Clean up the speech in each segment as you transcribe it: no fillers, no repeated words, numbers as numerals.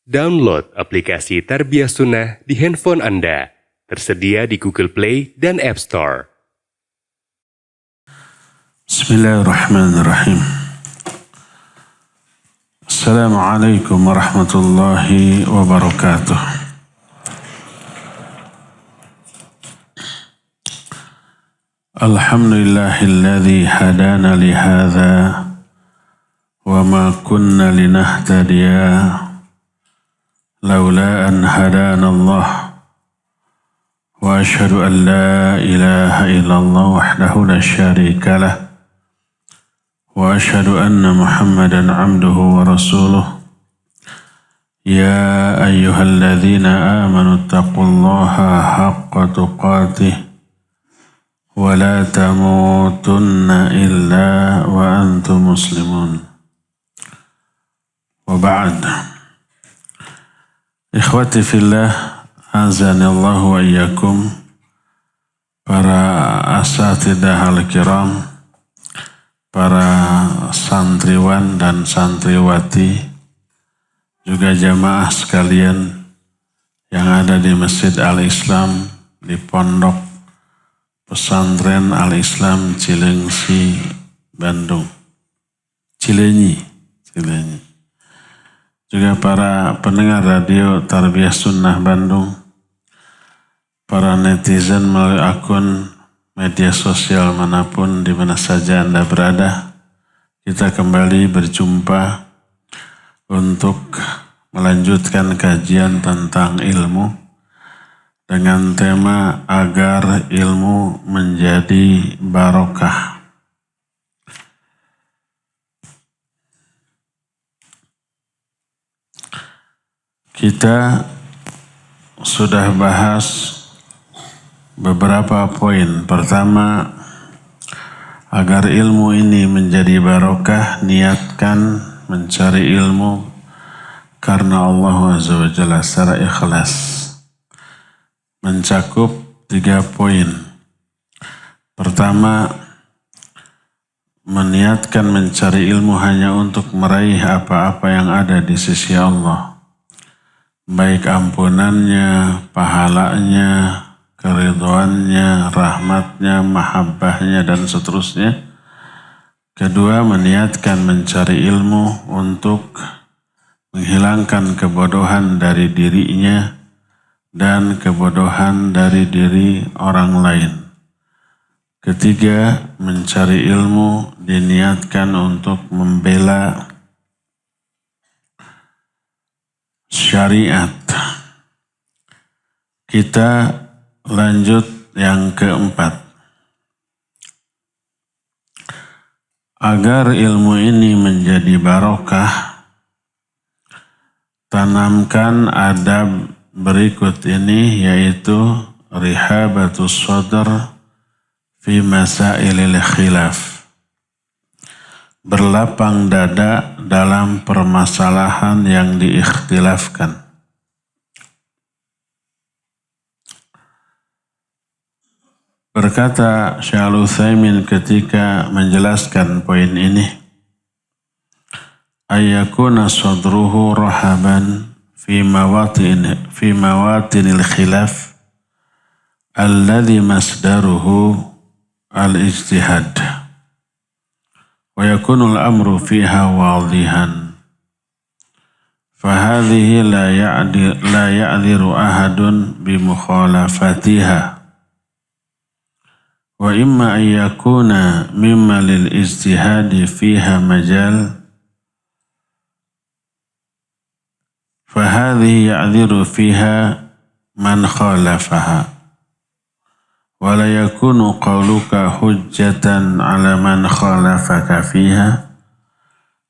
Download aplikasi Tarbiyah Sunnah di handphone Anda. Tersedia di Google Play dan App Store. Bismillahirrahmanirrahim. Assalamualaikum warahmatullahi wabarakatuh. Alhamdulillahilladzi hadana lihadza wa ma kunna linahtadiya laula an hadana Allah. Wa asyhadu an la ilaha illallah wahdahu la syarika lah. Wa asyhadu anna Muhammadan abduhu wa rasuluh. Ya ayyuhalladzina amanu taqullaha haqqa tuqatih wa la tamutunna illa wa antum muslimun. Wa ba'd. Ikhwati fillah, azanillahu wa iyyakum, para asatidzah al-kiram, para santriwan dan santriwati, juga jamaah sekalian yang ada di Masjid Al-Islam di Pondok Pesantren Al-Islam Cilengsi, Bandung. Cilenyi. Juga para pendengar radio Tarbiyah Sunnah Bandung, para netizen melalui akun media sosial manapun di mana saja Anda berada, kita kembali berjumpa untuk melanjutkan kajian tentang ilmu dengan tema agar ilmu menjadi barokah. Kita sudah bahas beberapa poin. Pertama, agar ilmu ini menjadi barokah, niatkan mencari ilmu karena Allah Azza wa Jalla secara ikhlas. Mencakup 3 poin. Pertama, meniatkan mencari ilmu hanya untuk meraih apa-apa yang ada di sisi Allah, baik ampunannya, pahalanya, keridhaannya, rahmatnya, mahabbahnya, dan seterusnya. Kedua, meniatkan mencari ilmu untuk menghilangkan kebodohan dari dirinya dan kebodohan dari diri orang lain. Ketiga, mencari ilmu diniatkan untuk membela syariat. Kita lanjut yang keempat. Agar ilmu ini menjadi barokah, tanamkan adab berikut ini, yaitu rihabatus sadr fi masailil khilaf. Berlapang dada dalam permasalahan yang diikhtilafkan. Berkata Syekh Al-Utsaimin ketika menjelaskan poin ini, ayyakuna sadruhu rahaban fi mawatinil khilaf alladhi masdaruhu al-ijtihad wa yakunu al-amru fiha wadihan fahadhihi la ya'dhiru ahadun bimukhalafatiha wa imma an yakuna mimma lil ijtihadi fiha majal fahadhihi ya'dhiru fiha man khalafaha wa la yakunu qawluka hujjatan ala man khalafaka fiha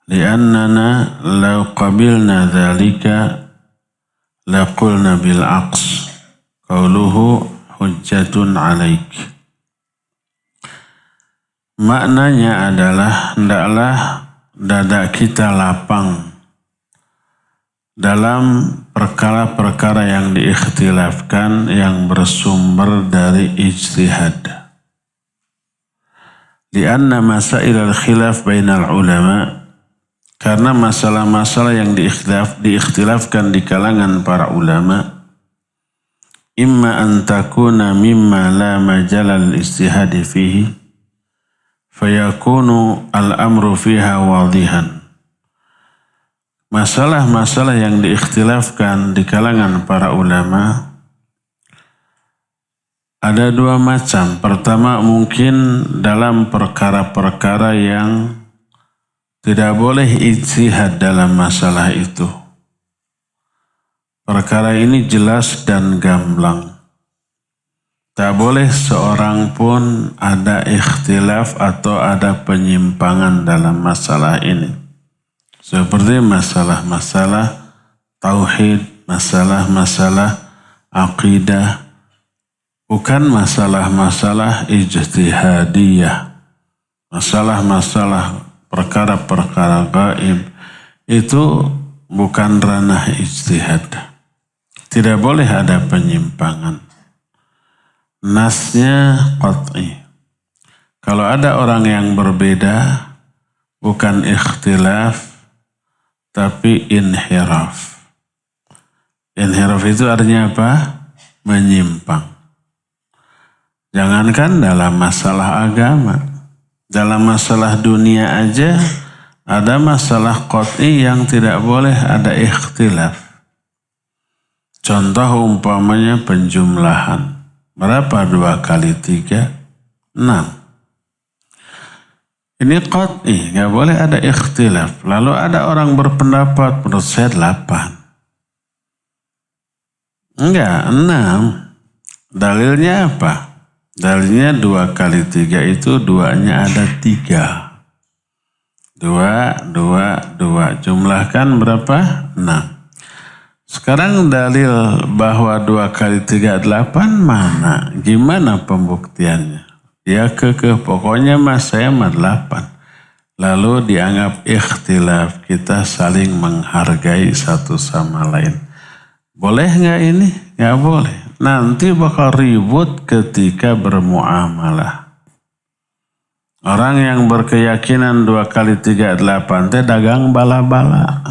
li'annana law qabilna dhalika laqulna bil aqs qawluhu hujjatun alaik. Maknanya adalah hendaklah dada kita lapang dalam perkara-perkara yang diikhtilafkan yang bersumber dari ijtihad. Lianna masail al-khilaf bainal ulama, Karena masalah-masalah yang diikhtilafkan di kalangan para ulama, imma an takuna mimma la majala al-istihadi fihi, fayakunu al-amru fiha wadihan. Masalah-masalah yang diikhtilafkan di kalangan para ulama ada dua macam. Pertama, mungkin dalam perkara-perkara yang tidak boleh ijtihad dalam masalah itu. Perkara ini jelas dan gamblang. Tak boleh seorang pun ada ikhtilaf atau ada penyimpangan dalam masalah ini. Seperti masalah-masalah tauhid, masalah-masalah akidah, bukan masalah-masalah ijtihadiyah. Masalah-masalah perkara-perkara gaib itu bukan ranah ijtihad. Tidak boleh ada penyimpangan. Nasnya qat'i. Kalau ada orang yang berbeda, bukan ikhtilaf, tapi inhiraf. Inhiraf itu artinya apa? Menyimpang. Jangankan dalam masalah agama. Dalam masalah dunia aja ada masalah qat'i yang tidak boleh ada ikhtilaf. Contoh umpamanya penjumlahan. Berapa 2 kali 3? 6. Ini qat'i, gak boleh ada ikhtilaf. Lalu ada orang berpendapat, menurut saya 8. Enggak, 6. Dalilnya apa? Dalilnya 2 kali 3 itu 2-nya ada 3. 2. Jumlahkan berapa? 6. Sekarang dalil bahwa 2 kali 3 8 mana? Gimana pembuktiannya? Ya pokoknya mas saya mah 8. Lalu dianggap ikhtilaf, kita saling menghargai satu sama lain. Boleh nggak ini? Nggak boleh. Nanti bakal ribut ketika bermuamalah. Orang yang berkeyakinan 2 kali 3 8 teh dagang bala-bala.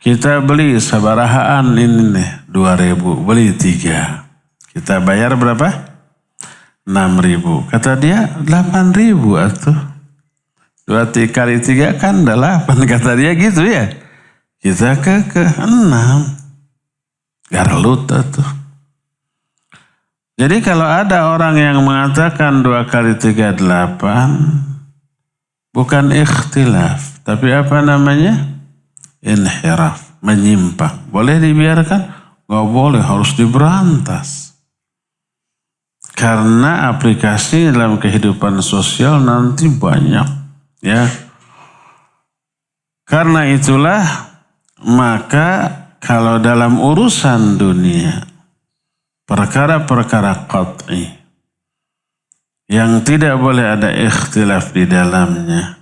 Kita beli sabarahaan ini nih 2.000, beli 3. Kita bayar berapa? 6.000. Kata dia 8.000 atuh. 2 kali 3 kan 8, kata dia gitu ya. Kita ke 6. Garlut tuh. Jadi kalau ada orang yang mengatakan 2 kali 3 8, bukan ikhtilaf, tapi apa namanya? Inhiraf, menyimpang. Boleh dibiarkan? Gak boleh, harus diberantas. Karena aplikasi dalam kehidupan sosial nanti banyak, ya. Karena itulah maka kalau dalam urusan dunia, perkara-perkara qat'i yang tidak boleh ada ikhtilaf di dalamnya,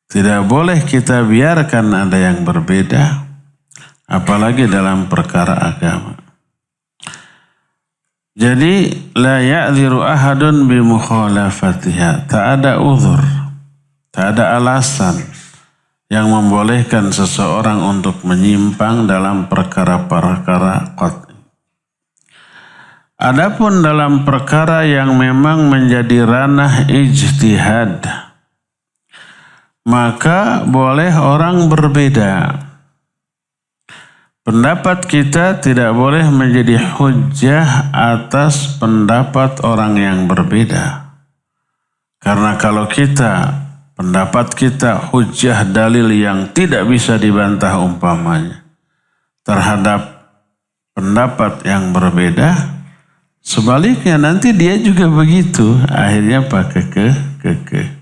tidak boleh kita biarkan ada yang berbeda, apalagi dalam perkara agama. Jadi, la ya'dziru ahadun bi mukhalafatiha. Tak ada uzur, tak ada alasan yang membolehkan seseorang untuk menyimpang dalam perkara-perkara qat'i. Adapun dalam perkara yang memang menjadi ranah ijtihad, maka boleh orang berbeda. Pendapat kita tidak boleh menjadi hujjah atas pendapat orang yang berbeda. Karena kalau pendapat kita hujjah dalil yang tidak bisa dibantah umpamanya terhadap pendapat yang berbeda, sebaliknya nanti dia juga begitu, akhirnya pakai kekeh.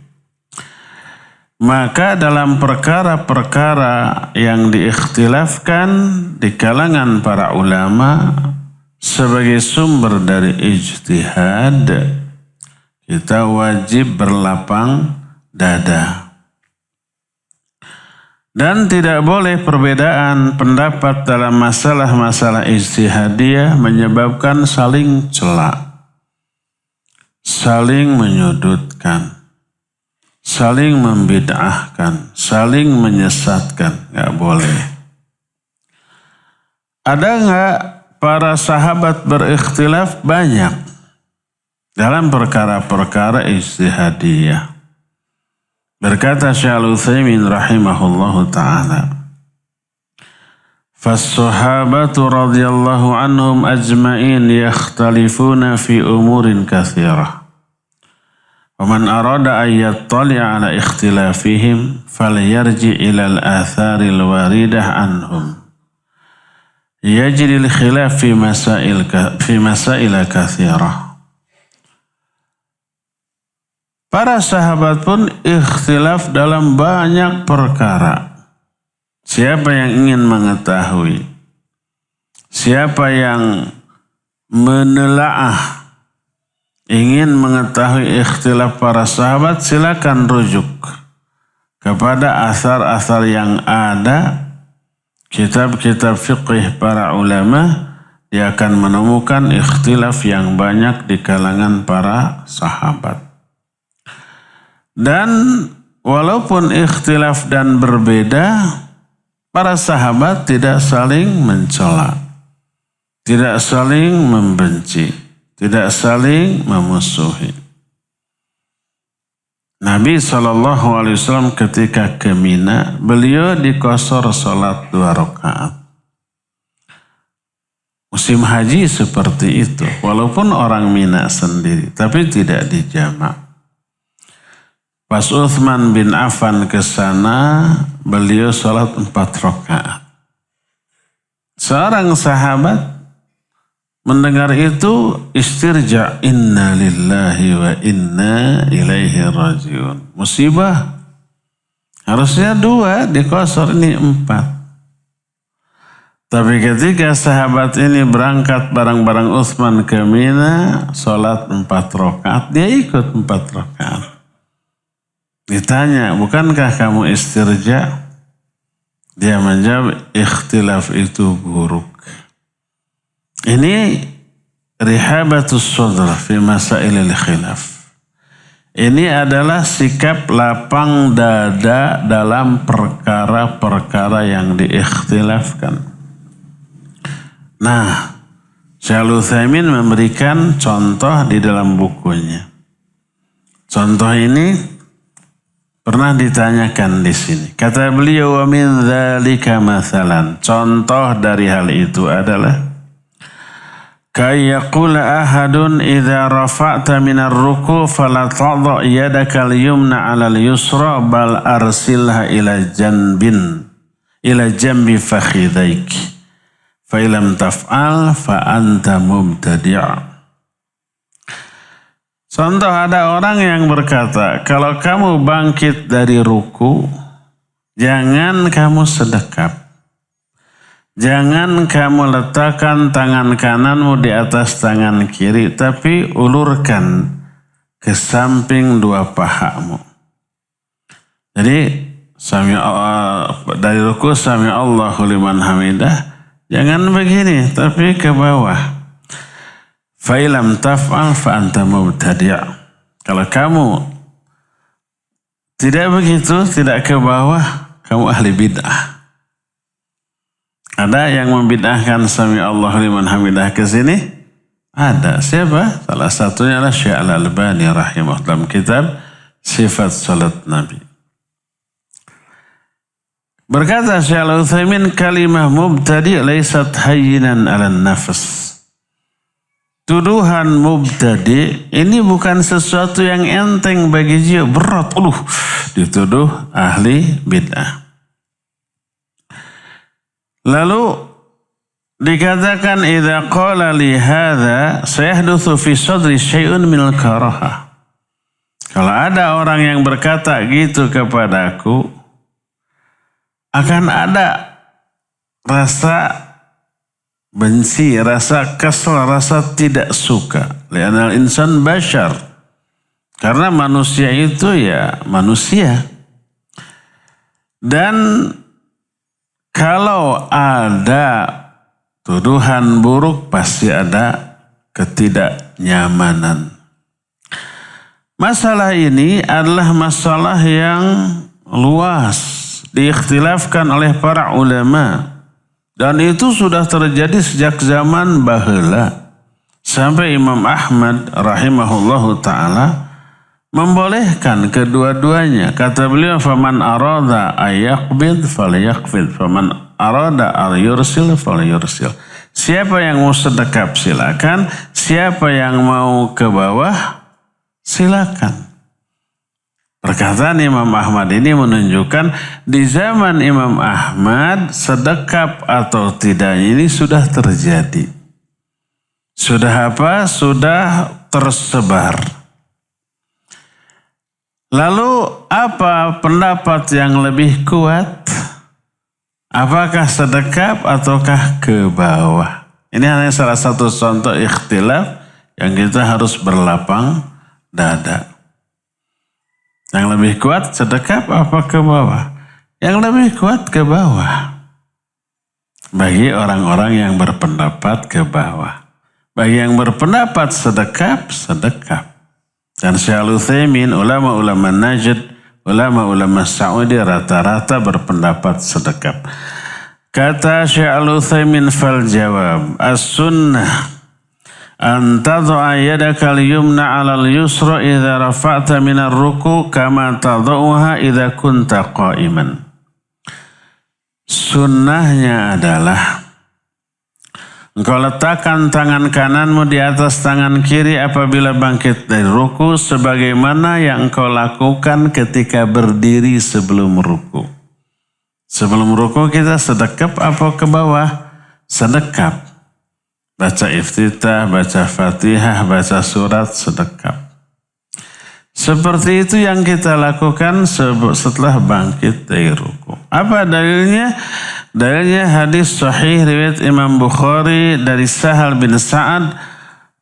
Maka dalam perkara-perkara yang diikhtilafkan di kalangan para ulama sebagai sumber dari ijtihad, kita wajib berlapang dada. Dan tidak boleh perbedaan pendapat dalam masalah-masalah ijtihadiyah menyebabkan saling cela, saling menyudutkan, saling membid'ahkan, saling menyesatkan, nggak boleh. Ada nggak para sahabat berikhtilaf? Banyak dalam perkara-perkara ijtihadiyah. Berkata Syekh Al-Utsaimin rahimahullahu ta'ala, "Fas-sahabatu radhiyallahu anhum ajma'in yakhtalifuna fi umurin katsirah. Wa man arada an yattali'a ala ikhtilafihim falyarji' ila al-atharil waridah anhum. Yajri al-khilaf fi masail katsirah." Para sahabat pun ikhtilaf dalam banyak perkara. Siapa yang ingin mengetahui, siapa yang menelaah, ingin mengetahui ikhtilaf para sahabat, silakan rujuk kepada asar-asar yang ada, kitab-kitab fiqih para ulama. Dia akan menemukan ikhtilaf yang banyak di kalangan para sahabat. Dan walaupun ikhtilaf dan berbeda, para sahabat tidak saling mencela, tidak saling membenci, tidak saling memusuhi. Nabi SAW ketika ke Mina, beliau dikosor salat 2 rakaat. Musim haji seperti itu, walaupun orang Mina sendiri, tapi tidak dijamak. Pas Utsman bin Affan ke sana, beliau salat 4 rakaat. Seorang sahabat mendengar itu istirja, inna lillahi wa inna ilaihi rajiun. Musibah. Harusnya 2, dikosor, ini 4. Tapi ketika sahabat ini berangkat bareng-bareng Utsman ke Mina, salat 4 rakaat, dia ikut 4 rakaat. Ditanya, bukankah kamu istirja? Dia menjawab, ikhtilaf itu buruk. Ini rihabatus sadr fi masailil khilaf. Ini adalah sikap lapang dada dalam perkara-perkara yang diikhtilafkan. Nah, Syekh Al-Utsaimin memberikan contoh di dalam bukunya. Contoh ini pernah ditanyakan di sini. Kata beliau, wa min dzalika mathalan. Contoh dari hal itu adalah kayyaqula ahadun idza rafa'ta minar ruku' fala tadha yadaka al-yumna 'ala al-yusra bal arsilha ila jambi fakhidhaik. Fa illam taf'al fa anta mubtadi'. Contoh, ada orang yang berkata, kalau kamu bangkit dari ruku, jangan kamu sedekap. Jangan kamu letakkan tangan kananmu di atas tangan kiri, tapi ulurkan ke samping 2 pahamu. Jadi, dari ruku, sami Allahu liman hamidah, jangan begini, tapi ke bawah. Fa'ilam taf'al fa'anta mubtadi'. Kalau kamu tidak begitu, tidak ke bawah, kamu ahli bid'ah. Ada yang membid'ahkan sami Allahu liman hamidah ke sini? Ada. Siapa? Salah satunya adalah Syekh Al-Albani rahimahullah dalam kitab Sifat Salat Nabi. Berkata Syekh Al-Utsaimin, kalimah mubtadi' laysat hayyinan 'alan nafs. Tuduhan mubtadi' ini bukan sesuatu yang enteng bagi jiwa, berat. Dituduh ahli bid'ah. Lalu dikatakan idza qala li hadza sayahdutsu fi sadri syai'un minal karahah. Kalau ada orang yang berkata gitu kepadaku, akan ada rasa benci, rasa kesal, rasa tidak suka. Li'anal insan bashar. Karena manusia itu ya manusia. Dan kalau ada tuduhan buruk, pasti ada ketidaknyamanan. Masalah ini adalah masalah yang luas, diikhtilafkan oleh para ulama. Dan itu sudah terjadi sejak zaman baheula. Sampai Imam Ahmad rahimahullahu ta'ala membolehkan kedua-duanya. Kata beliau, faman arada ayaqbid falyaqbid, faman arada ayyursil falyursil. Siapa yang mau sedekap silakan, siapa yang mau ke bawah silakan. Perkataan Imam Ahmad ini menunjukkan di zaman Imam Ahmad sedekap atau tidak ini sudah terjadi. Sudah apa? Sudah tersebar. Lalu apa pendapat yang lebih kuat? Apakah sedekap ataukah ke bawah? Ini hanya salah satu contoh ikhtilaf yang kita harus berlapang dada. Yang lebih kuat sedekap apa ke bawah? Yang lebih kuat ke bawah. Bagi orang-orang yang berpendapat ke bawah. Bagi yang berpendapat sedekap, sedekap. Dan Syekh Al-Utsaimin, ulama-ulama Najd, ulama-ulama Saudi rata-rata berpendapat sedekap. Kata Syekh Al-Utsaimin fal jawab, as-sunnah an tad'a yadaka al-yumna 'ala al-yusra idza rafa'ta min ar-ruku' kama tad'uha idza kunta qa'iman. Sunnahnya adalah engkau letakkan tangan kananmu di atas tangan kiri apabila bangkit dari ruku sebagaimana yang engkau lakukan ketika berdiri sebelum ruku. Sebelum ruku kita sedekap apa ke bawah? Sedekap. Baca iftitah, baca fatihah, baca surat, sedekap. Seperti itu yang kita lakukan setelah bangkit dari ruku. Apa dalilnya? Dalilnya hadis sahih riwayat Imam Bukhari dari Sahal bin Sa'ad.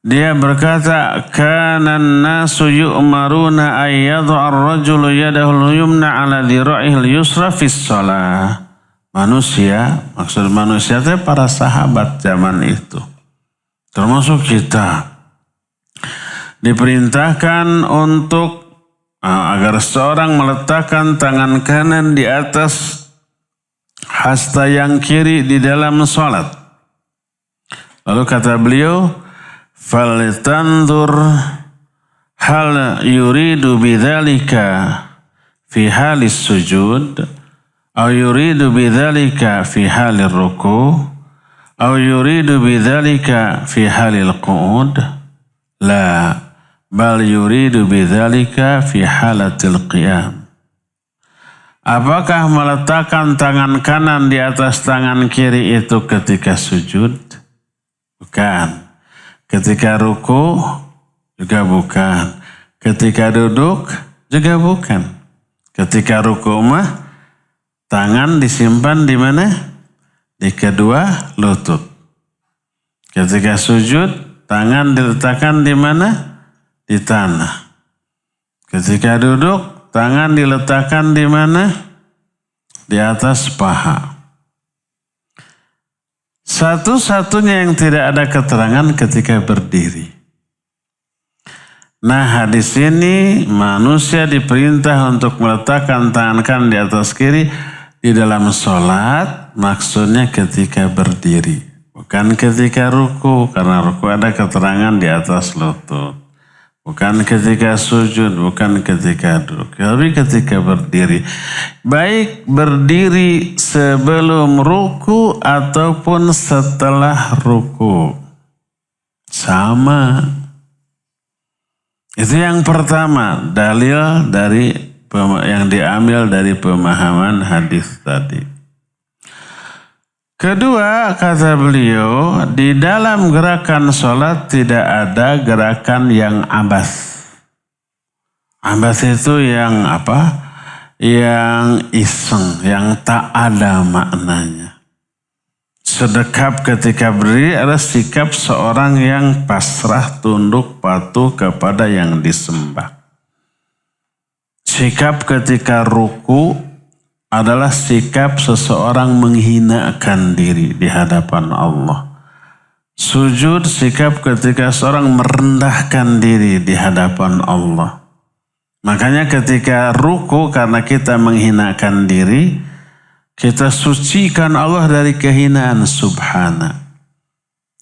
Dia berkata, kana an-nasu yu'maruna ay yad'a ar-rajulu yadahu al-yumna 'ala dhira'ihi al-yusra fi shalah. Manusia, maksud manusia itu para sahabat zaman itu. Termasuk kita. Diperintahkan untuk agar seorang meletakkan tangan kanan di atas hasta yang kiri di dalam sholat. Lalu kata beliau, "Faltanzur hal yuridu bidzalika fi halis sujud, aw yuridu bidzalika fi halir ruku, aw yuridu bidzalika fi halil qu'ud." La, bal yuridu bidzalika fi halatil qiyam. Apakah meletakkan tangan kanan di atas tangan kiri itu ketika sujud? Bukan. Ketika ruku juga bukan. Ketika duduk juga bukan. Ketika ruku mah tangan disimpan di mana? Di kedua lutut. Ketika sujud tangan diletakkan di mana? Di tanah. Ketika duduk tangan diletakkan di mana? Di atas paha. Satu-satunya yang tidak ada keterangan ketika berdiri. Nah, hadis ini manusia diperintah untuk meletakkan tangan kanan di atas kiri di dalam sholat, maksudnya ketika berdiri. Bukan ketika ruku, karena ruku ada keterangan di atas lutut. Bukan ketika sujud, bukan ketika duduk, tapi ketika berdiri. Baik berdiri sebelum ruku ataupun setelah ruku. Sama. Itu yang pertama, dalil dari yang diambil dari pemahaman hadis tadi. Kedua, kata beliau, di dalam gerakan sholat tidak ada gerakan yang abas. Abas itu yang apa? Yang iseng, yang tak ada maknanya. Sedekap ketika berdiri adalah sikap seorang yang pasrah, tunduk, patuh kepada yang disembah. Sikap ketika ruku adalah sikap seseorang menghinakan diri di hadapan Allah. Sujud sikap ketika seorang merendahkan diri di hadapan Allah. Makanya ketika ruku karena kita menghinakan diri, kita sucikan Allah dari kehinaan subhana.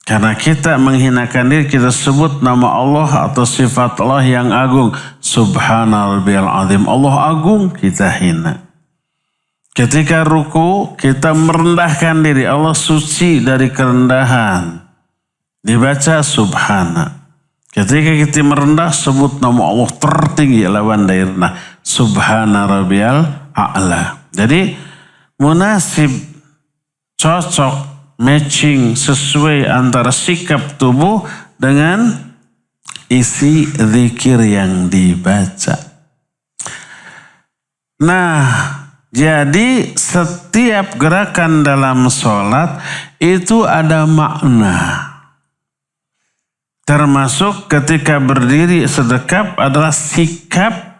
Karena kita menghinakan diri, kita sebut nama Allah atau sifat Allah yang agung. Subhana rabbiyal azim. Allah agung, kita hina. Ketika ruku, kita merendahkan diri. Allah suci dari kerendahan. Dibaca subhana. Ketika kita merendah, sebut nama Allah tertinggi lawan dairna. Subhana rabbiyal a'la. Jadi munasib, cocok, matching, sesuai antara sikap tubuh dengan isi zikir yang dibaca. Nah, jadi setiap gerakan dalam sholat itu ada makna. Termasuk ketika berdiri sedekap adalah sikap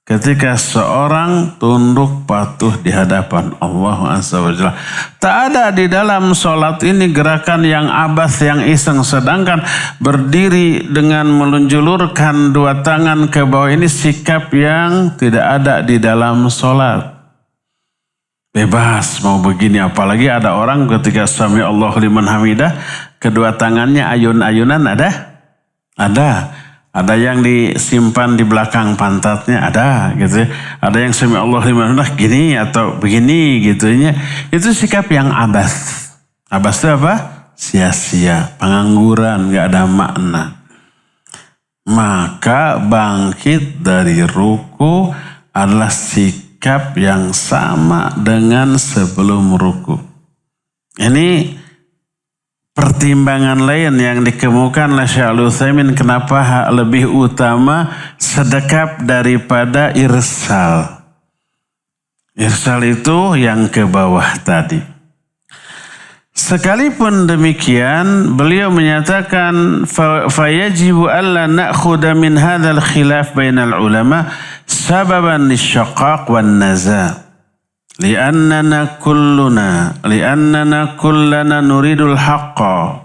ketika seorang tunduk patuh di hadapan Allah Azza wa Jalla. Tak ada di dalam sholat ini gerakan yang abas, yang iseng. Sedangkan berdiri dengan menjulurkan dua tangan ke bawah ini sikap yang tidak ada di dalam sholat. Bebas mau begini, apalagi ada orang ketika sami Allahu liman hamidah, kedua tangannya ayun-ayunan ada? Ada yang disimpan di belakang pantatnya, ada gitu. Ada yang sami Allahu liman hamidah gini atau begini gitu ya. Itu sikap yang abas. Abas itu apa? Sia-sia, pengangguran, gak ada makna. Maka bangkit dari ruku adalah sikap yang sama dengan sebelum ruku. Ini pertimbangan lain yang dikemukakan oleh Syekh Al-Utsaimin kenapa lebih utama sedekap daripada irsal. Irsal itu yang ke bawah tadi. Sekalipun demikian, beliau menyatakan fayajibu alla na'khudha min hadzal khilaf bainal ulama sababan lisyaqaq wan naza. Li'annana kullana nuridul haqqa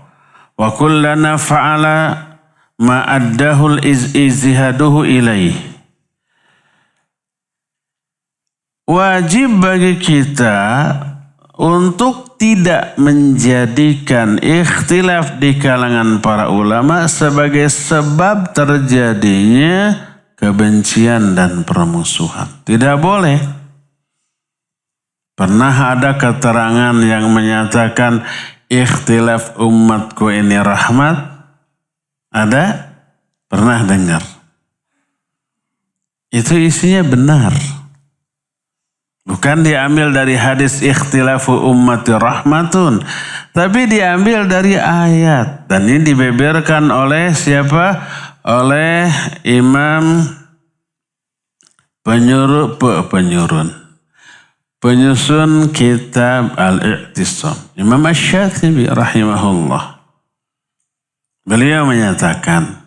wa kullana fa'ala ma addahu al-izhaduhu ilaih. Wajib bagi kita untuk tidak menjadikan ikhtilaf di kalangan para ulama sebagai sebab terjadinya kebencian dan permusuhan. Tidak boleh. Pernah ada keterangan yang menyatakan ikhtilaf umatku ini rahmat? Ada? Pernah dengar? Itu isinya benar. Bukan diambil dari hadis ikhtilafu ummati rahmatun. Tapi diambil dari ayat. Dan ini dibeberkan oleh siapa? Oleh Imam penyusun kitab Al-I'tisam. Imam Asy-Syafi'i rahimahullah. Beliau menyatakan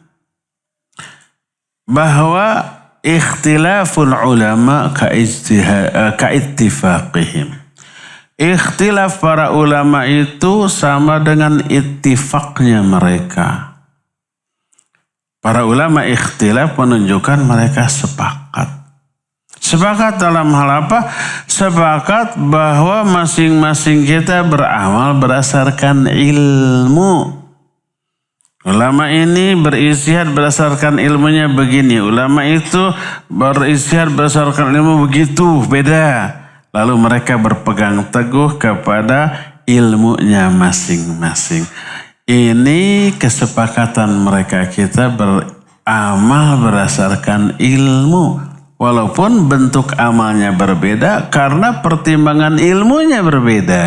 bahwa ikhtilaful ulama ka'ittifaqihim. Ikhtilaf para ulama itu sama dengan ittifaqnya mereka. Para ulama ikhtilaf menunjukkan mereka sepakat. Sepakat dalam hal apa? Sepakat bahwa masing-masing kita beramal berdasarkan ilmu. Ulama ini beristihad berdasarkan ilmunya begini. Ulama itu beristihad berdasarkan ilmu begitu, beda. Lalu mereka berpegang teguh kepada ilmunya masing-masing. Ini kesepakatan mereka, kita beramal berdasarkan ilmu. Walaupun bentuk amalnya berbeda karena pertimbangan ilmunya berbeda.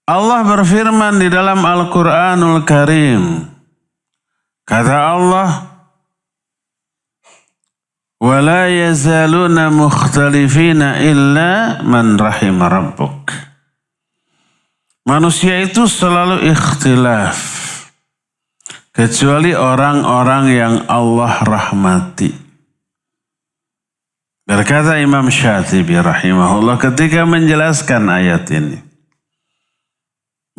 Allah berfirman di dalam Al-Quranul Karim. Kata Allah, وَلَا يَزَالُونَ مُخْتَلِفِينَ إِلَّا مَنْ رَحِمَ رَبُّكَ. Manusia itu selalu ikhtilaf. Kecuali orang-orang yang Allah rahmati. Berkata Imam Syatibi rahimahullah ketika menjelaskan ayat ini.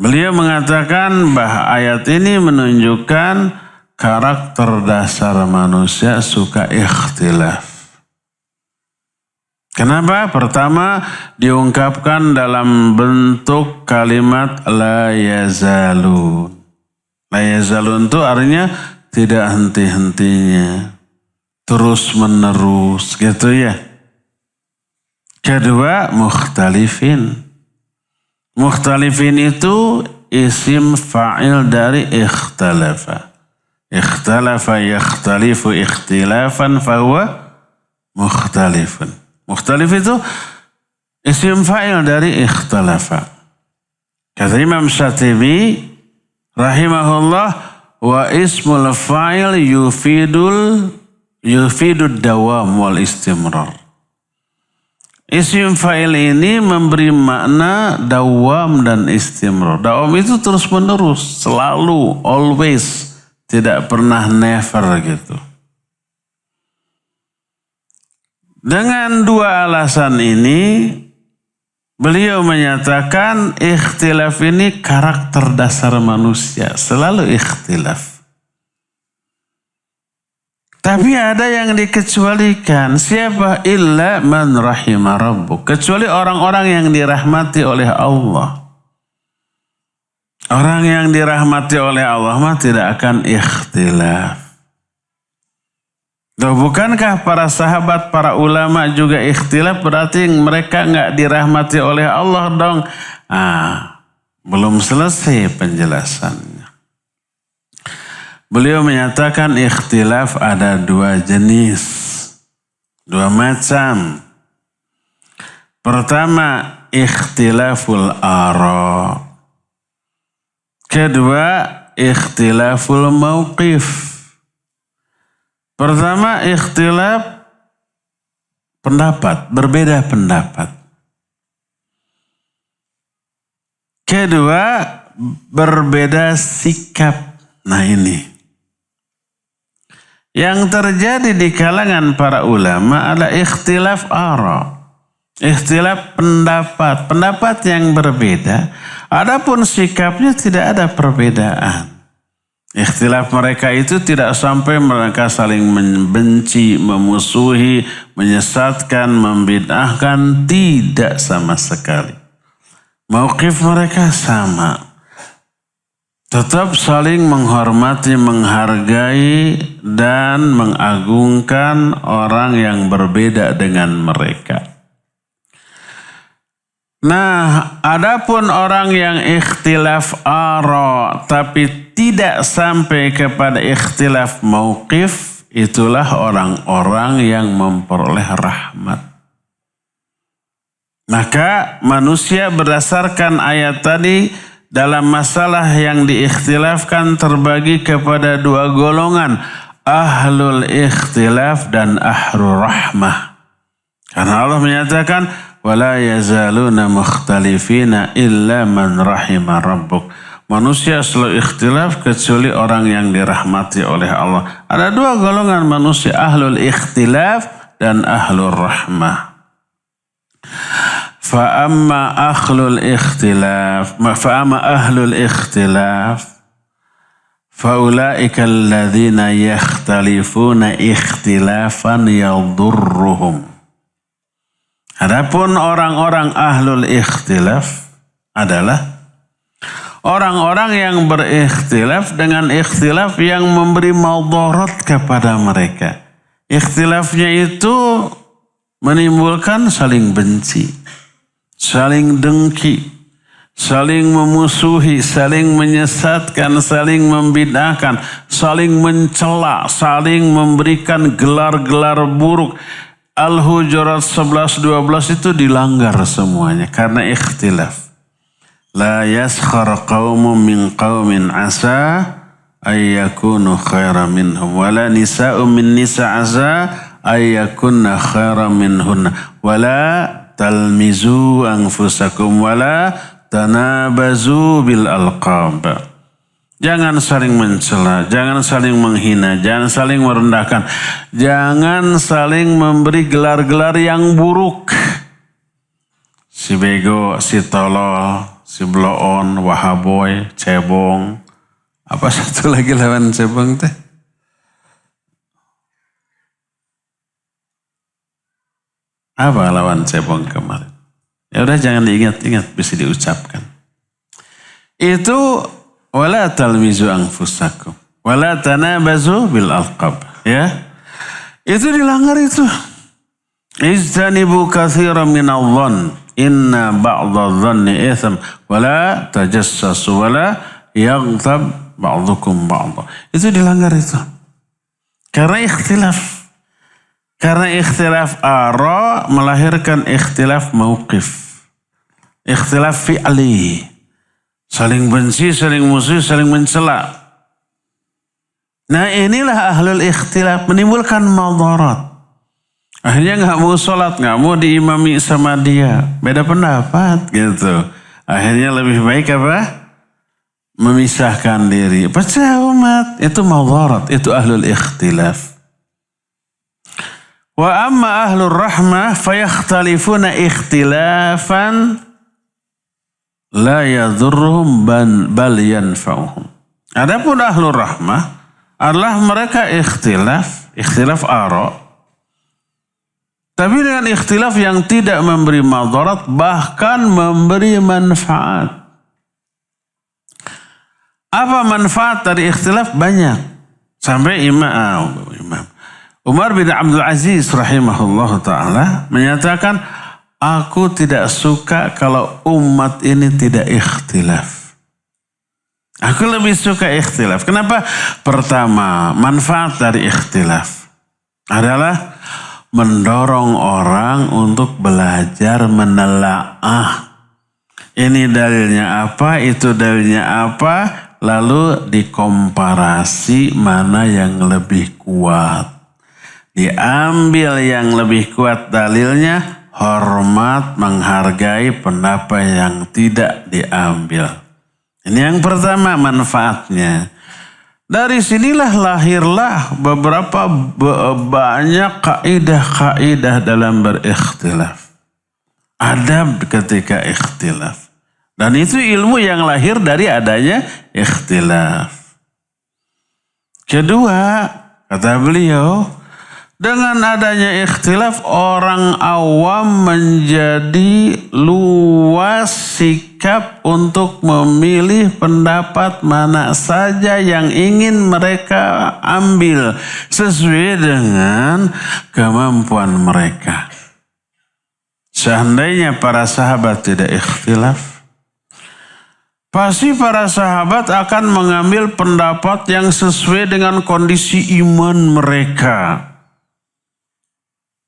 Beliau mengatakan bahwa ayat ini menunjukkan karakter dasar manusia suka ikhtilaf. Kenapa? Pertama diungkapkan dalam bentuk kalimat la yazalun. La yazalun itu artinya tidak henti-hentinya, terus menerus gitu ya. Kedua mukhtalifin. Mukhtalifin itu isim fa'il dari ikhtalafa. Ikhtalafa yakhtalifu ikhtilafan fahuwa mukhtalifun. Mukhtalif itu isim fa'il dari ikhtalafa. Kata Imam Syatibi rahimahullah, wa ismul fa'il yufidud dawam wal istimrar. Isim fa'il ini memberi makna dawam dan istimrar. Dawam itu terus menerus, selalu, always. Tidak pernah never gitu. Dengan dua alasan ini, beliau menyatakan ikhtilaf ini karakter dasar manusia. Selalu ikhtilaf. Tapi ada yang dikecualikan. Siapa? Illa man rahima rabbuk. Kecuali orang-orang yang dirahmati oleh Allah. Orang yang dirahmati oleh Allah mah tidak akan ikhtilaf. Loh, bukankah para sahabat, para ulama juga ikhtilaf? Berarti mereka nggak dirahmati oleh Allah dong. Belum selesai penjelasannya. Beliau menyatakan ikhtilaf ada dua jenis, dua macam. Pertama, ikhtilaful ara'. Kedua, ikhtilaful mauqif. Pertama, ikhtilaf pendapat, berbeda pendapat. Kedua, berbeda sikap. Nah ini. Yang terjadi di kalangan para ulama adalah ikhtilaf ara'. Ikhtilaf pendapat, pendapat yang berbeda. Adapun sikapnya tidak ada perbedaan. Ikhtilaf mereka itu tidak sampai mereka saling membenci, memusuhi, menyesatkan, membid'ahkan, tidak sama sekali. Mauqif mereka sama. Tetap saling menghormati, menghargai, dan mengagungkan orang yang berbeda dengan mereka. Nah, adapun orang yang ikhtilaf ara' tapi tidak sampai kepada ikhtilaf mauqif, itulah orang-orang yang memperoleh rahmat. Maka manusia berdasarkan ayat tadi dalam masalah yang diikhtilafkan terbagi kepada dua golongan, ahlul ikhtilaf dan ahlur rahmah. Karena Allah menyatakan wala yazaluna mukhtalifina illa man rahima rabbuk. Manusia selalu ikhtilaf kecuali orang yang dirahmati oleh Allah. Ada dua golongan manusia, ahlul ikhtilaf dan ahlur rahmah. Fa'amma ahlul ikhtilaf faulaika alladhina yakhtalifuna ikhtilafan yadurruhum. Adapun orang-orang ahlul ikhtilaf adalah orang-orang yang berikhtilaf dengan ikhtilaf yang memberi madarat kepada mereka. Ikhtilafnya itu menimbulkan saling benci, saling dengki, saling memusuhi, saling menyesatkan, saling membid'ahkan, saling mencela, saling memberikan gelar-gelar buruk. Al-Hujurat 11-12 itu dilanggar semuanya karena ikhtilaf. La yaskhar qaumun min qaumin asa ayyakunu khairan minhum wala nisa'un min nisa' asa ayyakunna khairan minhunna wala talmizu anfusakum wala tanabazu bil alqab. Jangan saling mencela, jangan saling menghina, jangan saling merendahkan, jangan saling memberi gelar-gelar yang buruk. Si bego, si tolol, si bloon, wahaboy, cebong. Apa satu lagi lawan cebong teh? Apa lawan cebong kemarin? Ya udah jangan diingat-ingat, bisa diucapkan. Itu wala talmizu anfusakum wala tanabazu bil alqab, ya. Itu dilanggar itu. Ijtanibu katsiran minadh-dhann inna ba'dadh-dhanni itsm wala tajassasu wala yaghtab ba'dukum ba'dha. Itu dilanggar itu. Karena ikhtilaf. Karena ikhtilaf ara melahirkan ikhtilaf mauqif. Ikhtilaf fi'li. Saling benci, saling musuh, saling mencela. Nah inilah ahlul ikhtilaf, menimbulkan madarat. Akhirnya gak mau sholat, gak mau diimami sama dia. Beda pendapat gitu. Akhirnya lebih baik apa? Memisahkan diri. Pecah umat. Itu madarat, itu ahlul ikhtilaf. Wa amma ahlur rahmah fayakhtalifuna ikhtilafan la yadurruhum bal yanfa'uhum. Adapun ahlur rahmah adalah mereka ikhtilaf ara. Tapi dengan ikhtilaf yang tidak memberi madarat, bahkan memberi manfaat. Apa manfaat dari ikhtilaf? Banyak. Sampai Imam Umar bin Abdul Aziz rahimahullah ta'ala menyatakan, aku tidak suka kalau umat ini tidak ikhtilaf. Aku lebih suka ikhtilaf. Kenapa? Pertama, manfaat dari ikhtilaf adalah mendorong orang untuk belajar menelaah. Ini dalilnya apa, itu dalilnya apa, lalu dikomparasi mana yang lebih kuat. Diambil yang lebih kuat dalilnya, hormat, menghargai pendapat yang tidak diambil. Ini yang pertama manfaatnya. Dari sinilah lahirlah beberapa banyak kaidah-kaidah dalam berikhtilaf. Adab ketika ikhtilaf. Dan itu ilmu yang lahir dari adanya ikhtilaf. Kedua, kata beliau, dengan adanya ikhtilaf orang awam menjadi luas sikap untuk memilih pendapat mana saja yang ingin mereka ambil sesuai dengan kemampuan mereka. Seandainya para sahabat tidak ikhtilaf, pasti para sahabat akan mengambil pendapat yang sesuai dengan kondisi iman mereka.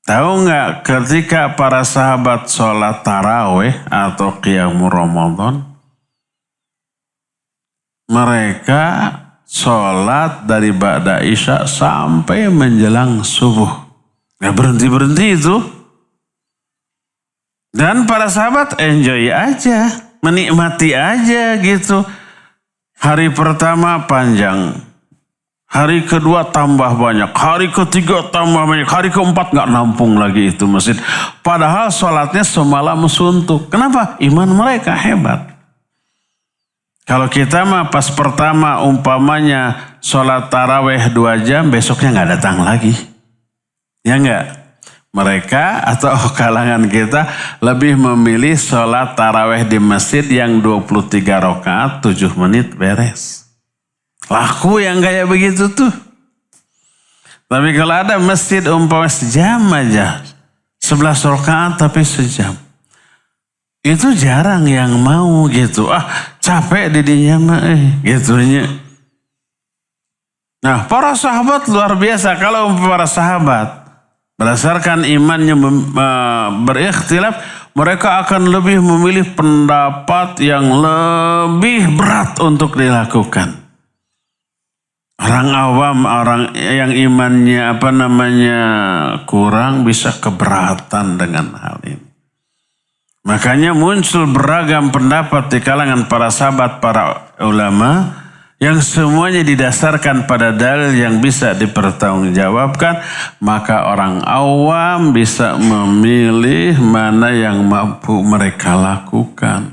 Tahu nggak ketika para sahabat sholat tarawih atau qiyamul Ramadan, mereka sholat dari ba'da isya sampai menjelang subuh. Nggak berhenti-berhenti itu. Dan para sahabat enjoy aja, menikmati aja gitu. Hari pertama panjang, hari kedua tambah banyak, hari ketiga tambah banyak, hari keempat nggak nampung lagi itu masjid. Padahal sholatnya semalam suntuk. Kenapa? Iman mereka hebat. Kalau kita mah pas pertama umpamanya sholat taraweh 2 jam, besoknya nggak datang lagi. Ya nggak? Mereka atau kalangan kita lebih memilih sholat taraweh di masjid yang 23 rakaat 7 menit beres. Laku yang kayak begitu tuh. Tapi kalau ada masjid umpama sejam aja, 11 rakaat tapi sejam, itu jarang yang mau gitu. Capek didinya mah gitunya. Nah para sahabat luar biasa. Kalau para sahabat berdasarkan imannya berikhtilaf, mereka akan lebih memilih pendapat yang lebih berat untuk dilakukan. Orang awam, orang yang imannya kurang bisa keberatan dengan hal ini. Makanya muncul beragam pendapat di kalangan para sahabat, para ulama, yang semuanya didasarkan pada dalil yang bisa dipertanggungjawabkan, maka orang awam bisa memilih mana yang mampu mereka lakukan.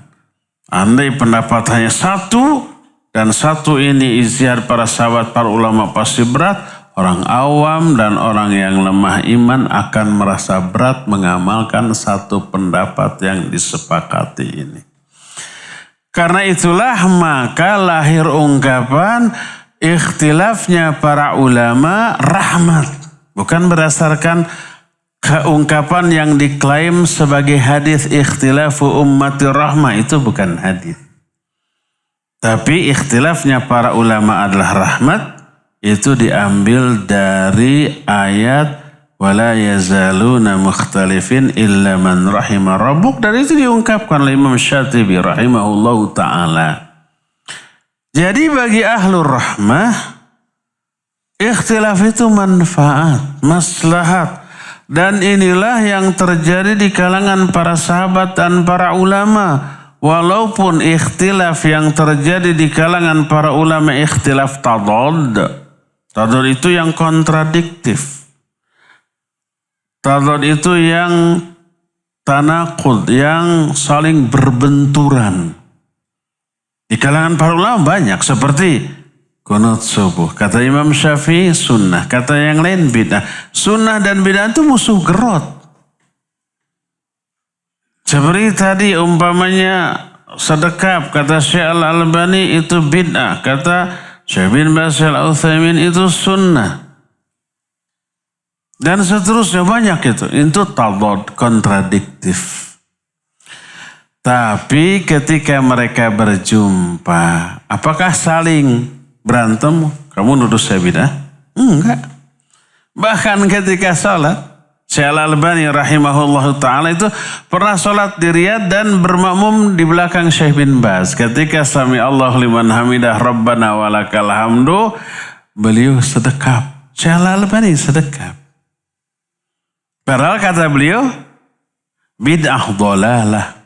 Andai pendapat hanya satu, dan satu ini ijtihad para sahabat, para ulama pasti berat, orang awam dan orang yang lemah iman akan merasa berat mengamalkan satu pendapat yang disepakati ini. Karena itulah maka lahir ungkapan ikhtilafnya para ulama rahmat. Bukan berdasarkan keungkapan yang diklaim sebagai hadis ikhtilafu ummati rahmah, itu bukan hadis. Tapi ikhtilafnya para ulama adalah rahmat, itu diambil dari ayat wala yazaluna mukhtalifin illa man rahima rabbuk, dan itu diungkapkan oleh Imam Syatibi rahimahullahu ta'ala. Jadi bagi ahlur rahmah, ikhtilaf itu manfaat, maslahat. Dan inilah yang terjadi di kalangan para sahabat dan para ulama. Walaupun ikhtilaf yang terjadi di kalangan para ulama ikhtilaf tadad. Tadad itu yang kontradiktif. Tadad itu yang tanaqud, yang saling berbenturan. Di kalangan para ulama banyak, seperti qunut subuh. Kata Imam Syafi'i sunnah, kata yang lain bid'ah. Sunnah dan bid'ah itu musuh gerot. Seperti tadi umpamanya sedekap, kata Syekh Al-Albani itu bid'ah, kata Syekh bin Baz Al-Utsaimin itu sunnah. Dan seterusnya banyak itu. Itu tadad, kontradiktif. Tapi ketika mereka berjumpa, apakah saling berantem? Kamu nuduh saya bid'ah? Enggak. Bahkan ketika salat, Syekh Al-Albani rahimahullah ta'ala itu pernah sholat di Riyadh dan bermakmum di belakang Syekh bin Baz. Ketika sami Allah liman hamidah Rabbana walakal hamdu, beliau sedekap. Syekh Al-Albani sedekap. Padahal kata beliau, bid'ah dhalalah.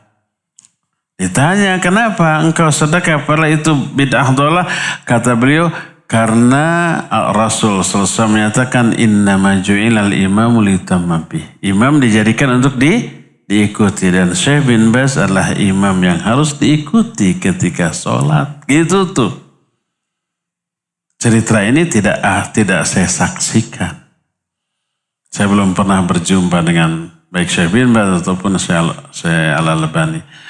Ditanya, kenapa engkau sedekap? Padahal itu bid'ah dhalalah. Kata beliau, karena Rasul SAW menyatakan innama ju'ilal imamu litamma bih. Imam dijadikan untuk diikuti, dan Syekh bin Baz adalah imam yang harus diikuti ketika sholat. Gitu tuh. Cerita ini tidak saya saksikan. Saya belum pernah berjumpa dengan baik Syekh bin Baz ataupun Syekh Al-Albani.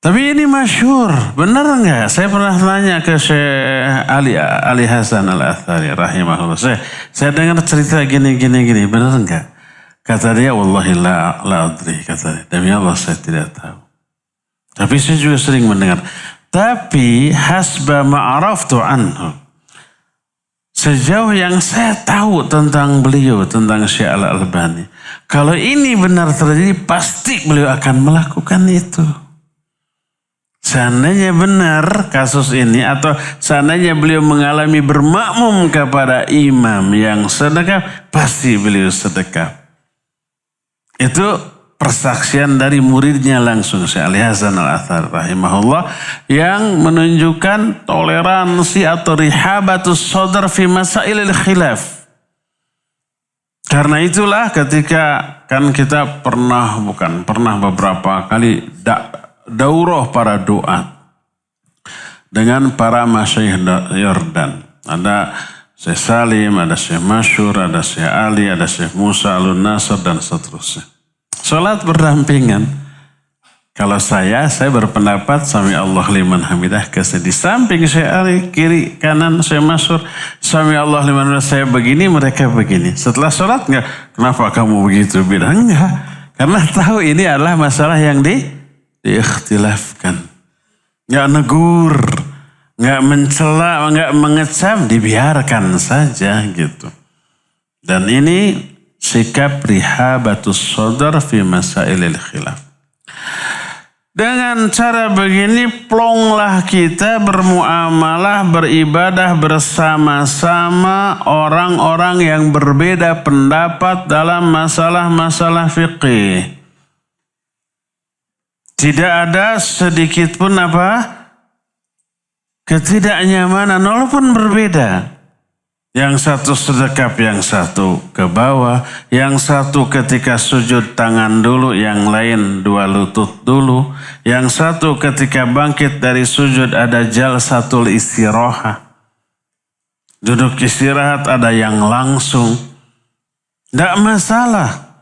Tapi ini masyhur, benar enggak? Saya pernah tanya ke Syekh Ali Hasan Al-Athari rahimahullah. Saya dengar cerita gini, benar enggak? Kata dia, wallahi la adri, kata dia. Demi Allah saya tidak tahu. Tapi saya juga sering mendengar. Tapi hasba ma'araftu anhu. Sejauh yang saya tahu tentang beliau, tentang Syekh Al-Albani. Kalau ini benar terjadi, pasti beliau akan melakukan itu. Seandainya benar kasus ini, atau seandainya beliau mengalami bermakmum kepada imam yang sedekap, pasti beliau sedekap. Itu persaksian dari muridnya langsung, Syekh Ali Hasan Al-Athari rahimahullah, yang menunjukkan toleransi atau rihabatus sadr fi masailil khilaf. Karena itulah ketika kan kita pernah beberapa kali daurah para duat dengan para masyayikh Yordan. Ada Syekh Salim, ada Syekh Masyur, ada Syekh Ali, ada Syekh Musa Al-Nasr dan seterusnya. Salat berdampingan. Kalau saya berpendapat sami Allah liman hamidah di samping Syekh Ali, kiri kanan Syekh Masyur, sami Allah liman hamidah, saya begini, mereka begini. Setelah salat enggak, kenapa kamu begitu? Bilang enggak. Karena tahu ini adalah masalah yang diikhtilafkan. Nggak negur, nggak mencela, nggak mengecam, dibiarkan saja gitu. Dan ini sikap rihabatus sadr fi masailil khilaf. Dengan cara begini, plonglah kita bermuamalah, beribadah bersama-sama orang-orang yang berbeda pendapat dalam masalah-masalah fiqih. Tidak ada sedikit pun ketidaknyamanan, walaupun berbeda. Yang satu sedekap, yang satu ke bawah, yang satu ketika sujud tangan dulu, yang lain dua lutut dulu, yang satu ketika bangkit dari sujud ada jalsatul istirahah. duduk istirahat, ada yang langsung. Tidak masalah.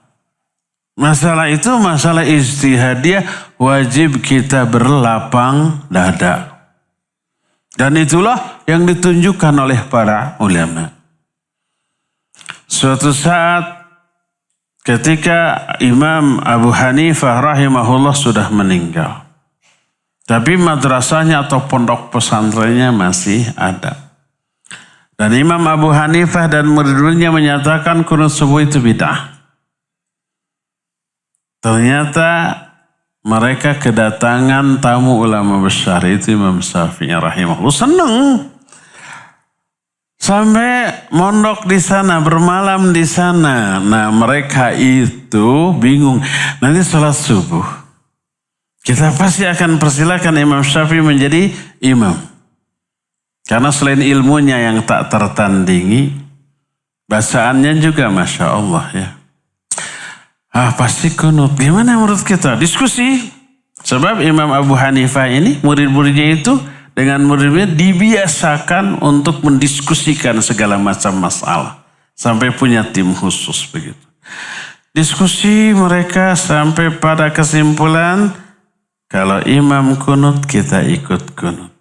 Masalah itu masalah ijtihadiyah, wajib kita berlapang dada. Dan itulah yang ditunjukkan oleh para ulama. Suatu saat ketika Imam Abu Hanifah rahimahullah sudah meninggal. Tapi madrasahnya atau pondok pesantrennya masih ada. Dan Imam Abu Hanifah dan murid-muridnya menyatakan qunut subuh itu bid'ah. Ternyata mereka kedatangan tamu ulama besar, itu Imam Syafi'i rahimahullah. Senang. Sampai mondok di sana, bermalam di sana. Nah, mereka itu bingung. Nanti sholat subuh, kita pasti akan persilakan Imam Syafi'i menjadi imam. Karena selain ilmunya yang tak tertandingi, bacaannya juga Masya Allah ya. Pasti kunut. Gimana menurut kita? Diskusi. Sebab Imam Abu Hanifah ini, murid-muridnya itu dengan murid-muridnya dibiasakan untuk mendiskusikan segala macam masalah. Sampai punya tim khusus begitu. Diskusi mereka sampai pada kesimpulan, kalau imam kunut, kita ikut kunut.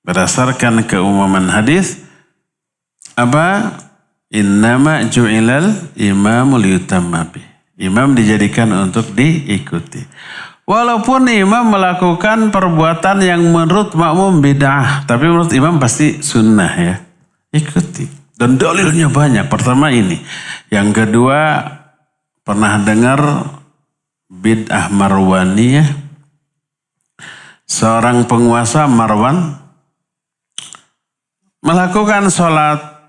Berdasarkan keumuman hadis, apa? Innama ju'ilal imamu liyutamma bih. Imam dijadikan untuk diikuti. Walaupun imam melakukan perbuatan yang menurut makmum bid'ah, tapi menurut imam pasti sunnah ya. Ikuti. Dan dalilnya banyak. Pertama ini. Yang kedua, pernah dengar bid'ah Marwaniyah? Seorang penguasa Marwan melakukan sholat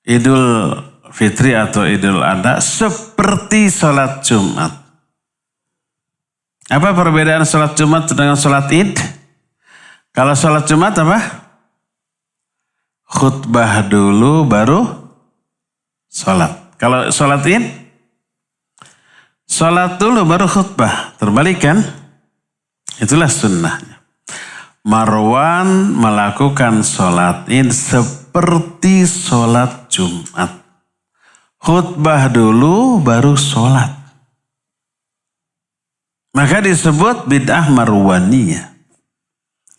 Idul Fitri atau Idul Adha seperti sholat Jumat. Apa perbedaan sholat Jumat dengan sholat Id? Kalau sholat Jumat apa? Khutbah dulu baru sholat. Kalau sholat Id? Sholat dulu baru khutbah. Terbalik kan? Itulah sunnahnya. Marwan melakukan sholat Id seperti sholat Jumat. Khutbah dulu baru sholat. Maka disebut bid'ah Marwaniyah.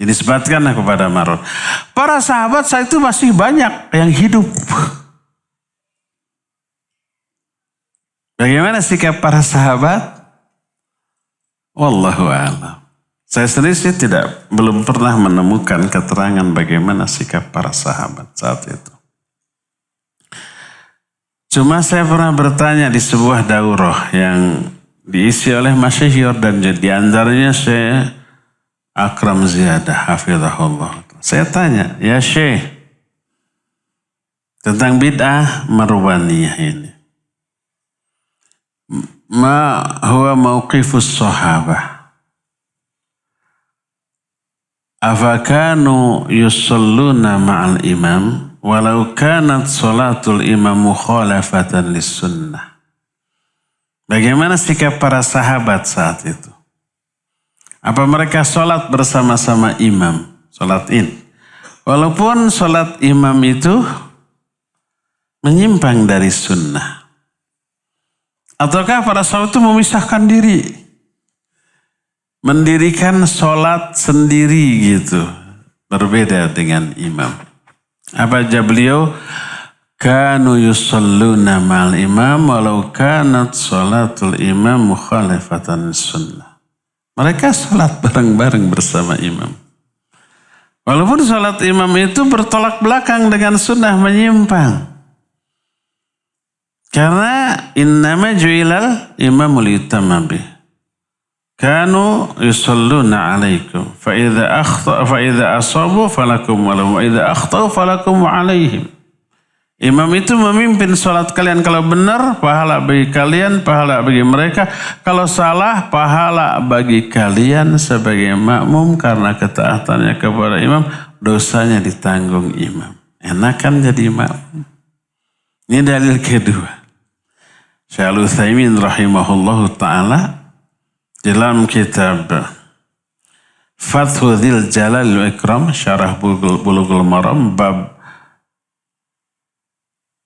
Ini disebutkan kepada Marwan. Para sahabat saat itu masih banyak yang hidup. Bagaimana sikap para sahabat? Wallahu a'lam. Saya sendiri belum pernah menemukan keterangan bagaimana sikap para sahabat saat itu. Cuma saya pernah bertanya di sebuah daurah yang diisi oleh masyhur dan di antaranya Syekh Akram Ziyadah hafizahullah. Saya tanya, ya Syekh, tentang bid'ah Marwaniyah ini. Ma huwa mauqifus sahabah? Afakanu yusalluna ma'al imam walau kanat sholatul imam mukhalafatan lis-sunnah. Bagaimana sikap para sahabat saat itu? Apa mereka sholat bersama-sama imam, sholat Id? Walaupun sholat imam itu menyimpang dari sunnah. Ataukah para sahabat itu memisahkan diri? Mendirikan sholat sendiri gitu. Berbeda dengan imam. Apa aja beliau? Kanu yusalluna ma'al imam walau kanat sholatul imam mukhalifatan sunnah. Mereka sholat bareng-bareng bersama imam. Walaupun sholat imam itu bertolak belakang dengan sunnah, menyimpang. Karena innama ju'ilal imamul yutamma bih. Kanu yusalluna alaikum. Fa idza asabu falakum walahum wa idza akhtau falakum alaihim. Imam itu memimpin sholat kalian. Kalau benar, pahala bagi kalian, pahala bagi mereka. Kalau salah, pahala bagi kalian sebagai makmum karena ketaatannya kepada imam, dosanya ditanggung imam. Enak kan jadi makmum? Ini dalil kedua. Syekh Al-Utsaimin rahimahullahu ta'ala dalam kitab Fathul Dzil Jalal wal Ikram Syarah Bulughul Maram bab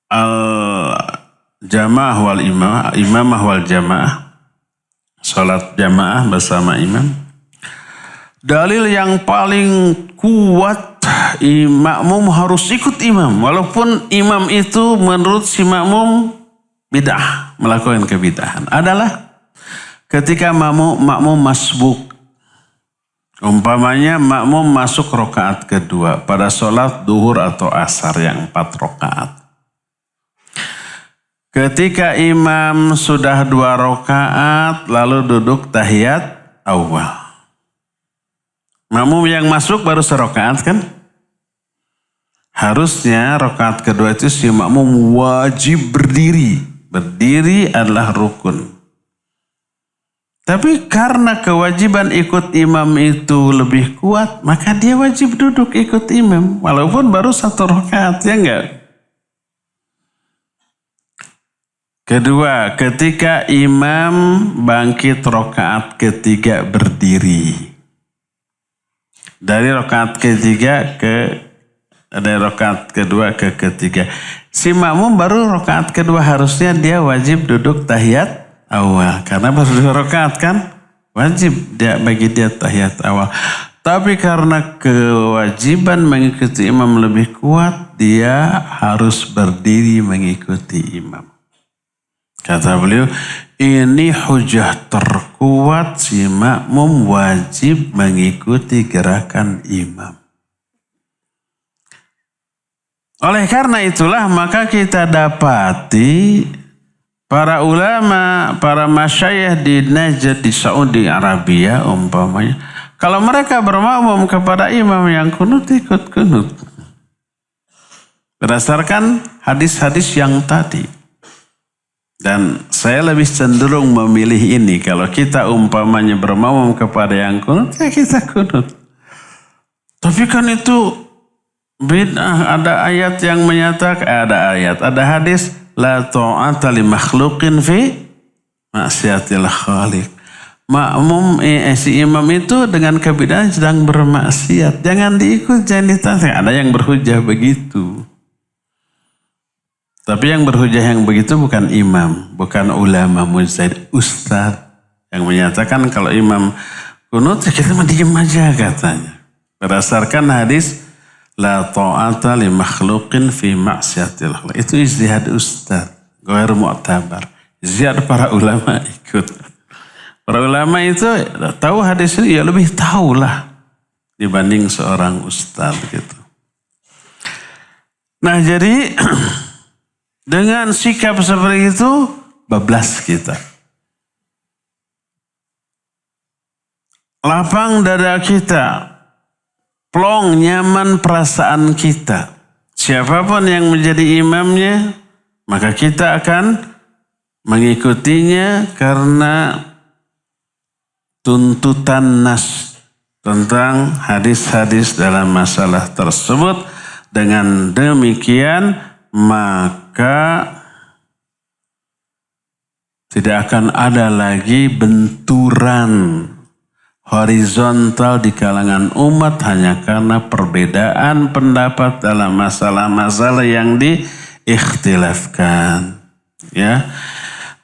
al-jamaah wal imamah wal jamaah, salat jamaah bersama imam. Dalil yang paling kuat, makmum harus ikut imam. Walaupun imam itu menurut si makmum bid'ah, melakukan kebid'ahan. Adalah ketika makmum masbuk. Umpamanya makmum masuk rakaat kedua pada sholat duhur atau asar yang 4 rakaat. Ketika imam sudah 2 rakaat lalu duduk tahiyat awal. Makmum yang masuk baru serakaat kan? Harusnya rakaat kedua itu si makmum wajib berdiri. Berdiri adalah rukun. Tapi karena kewajiban ikut imam itu lebih kuat, maka dia wajib duduk ikut imam. Walaupun baru 1 rakaat, ya enggak? Kedua, ketika imam bangkit rakaat ketiga berdiri. Dari rakaat ketiga dari rakaat kedua ke ketiga. Si makmum baru rakaat kedua harusnya dia wajib duduk tahiyat awal. Karena baru 2 rakaat kan wajib bagi dia tahiyat awal. Tapi karena kewajiban mengikuti imam lebih kuat, dia harus berdiri mengikuti imam. Kata beliau, ini hujah terkuat si makmum wajib mengikuti gerakan imam. Oleh karena itulah maka kita dapati para ulama, para masyayikh di Najd di Saudi Arabia umpamanya, kalau mereka bermakmum kepada imam yang kunut, ikut kunut. Berdasarkan hadis-hadis yang tadi. Dan saya lebih cenderung memilih ini. Kalau kita umpamanya bermakmum kepada yang kunut, ya kita kunut. Tapi kan itu bid'ah. Ada ayat yang menyatakan, ada hadis, la ta'ata li makhluqin fi maksiatil khaliq. Makmum si imam itu dengan kebid'ahan sedang bermaksiat. Jangan diikut, jangan ditanya. Ada yang berhujah begitu. Tapi yang berhujah yang begitu bukan imam, bukan ulama mujtahid, ustaz yang menyatakan kalau imam kunut kita mah diam aja katanya. Berdasarkan hadis la ta'ata li makhluqin fi maksiatil khaliq. Itu ijtihad ustaz, ghair mu'tabar. Ijtihad para ulama ikut. Para ulama itu tahu hadis ini ya lebih tahulah dibanding seorang ustaz gitu. Nah jadi dengan sikap seperti itu, bablas kita. Lapang dada kita, plong nyaman perasaan kita. Siapapun yang menjadi imamnya, maka kita akan mengikutinya karena tuntutan nas tentang hadis-hadis dalam masalah tersebut. Dengan demikian, maka tidak akan ada lagi benturan horizontal di kalangan umat hanya karena perbedaan pendapat dalam masalah-masalah yang diikhtilafkan. Ya,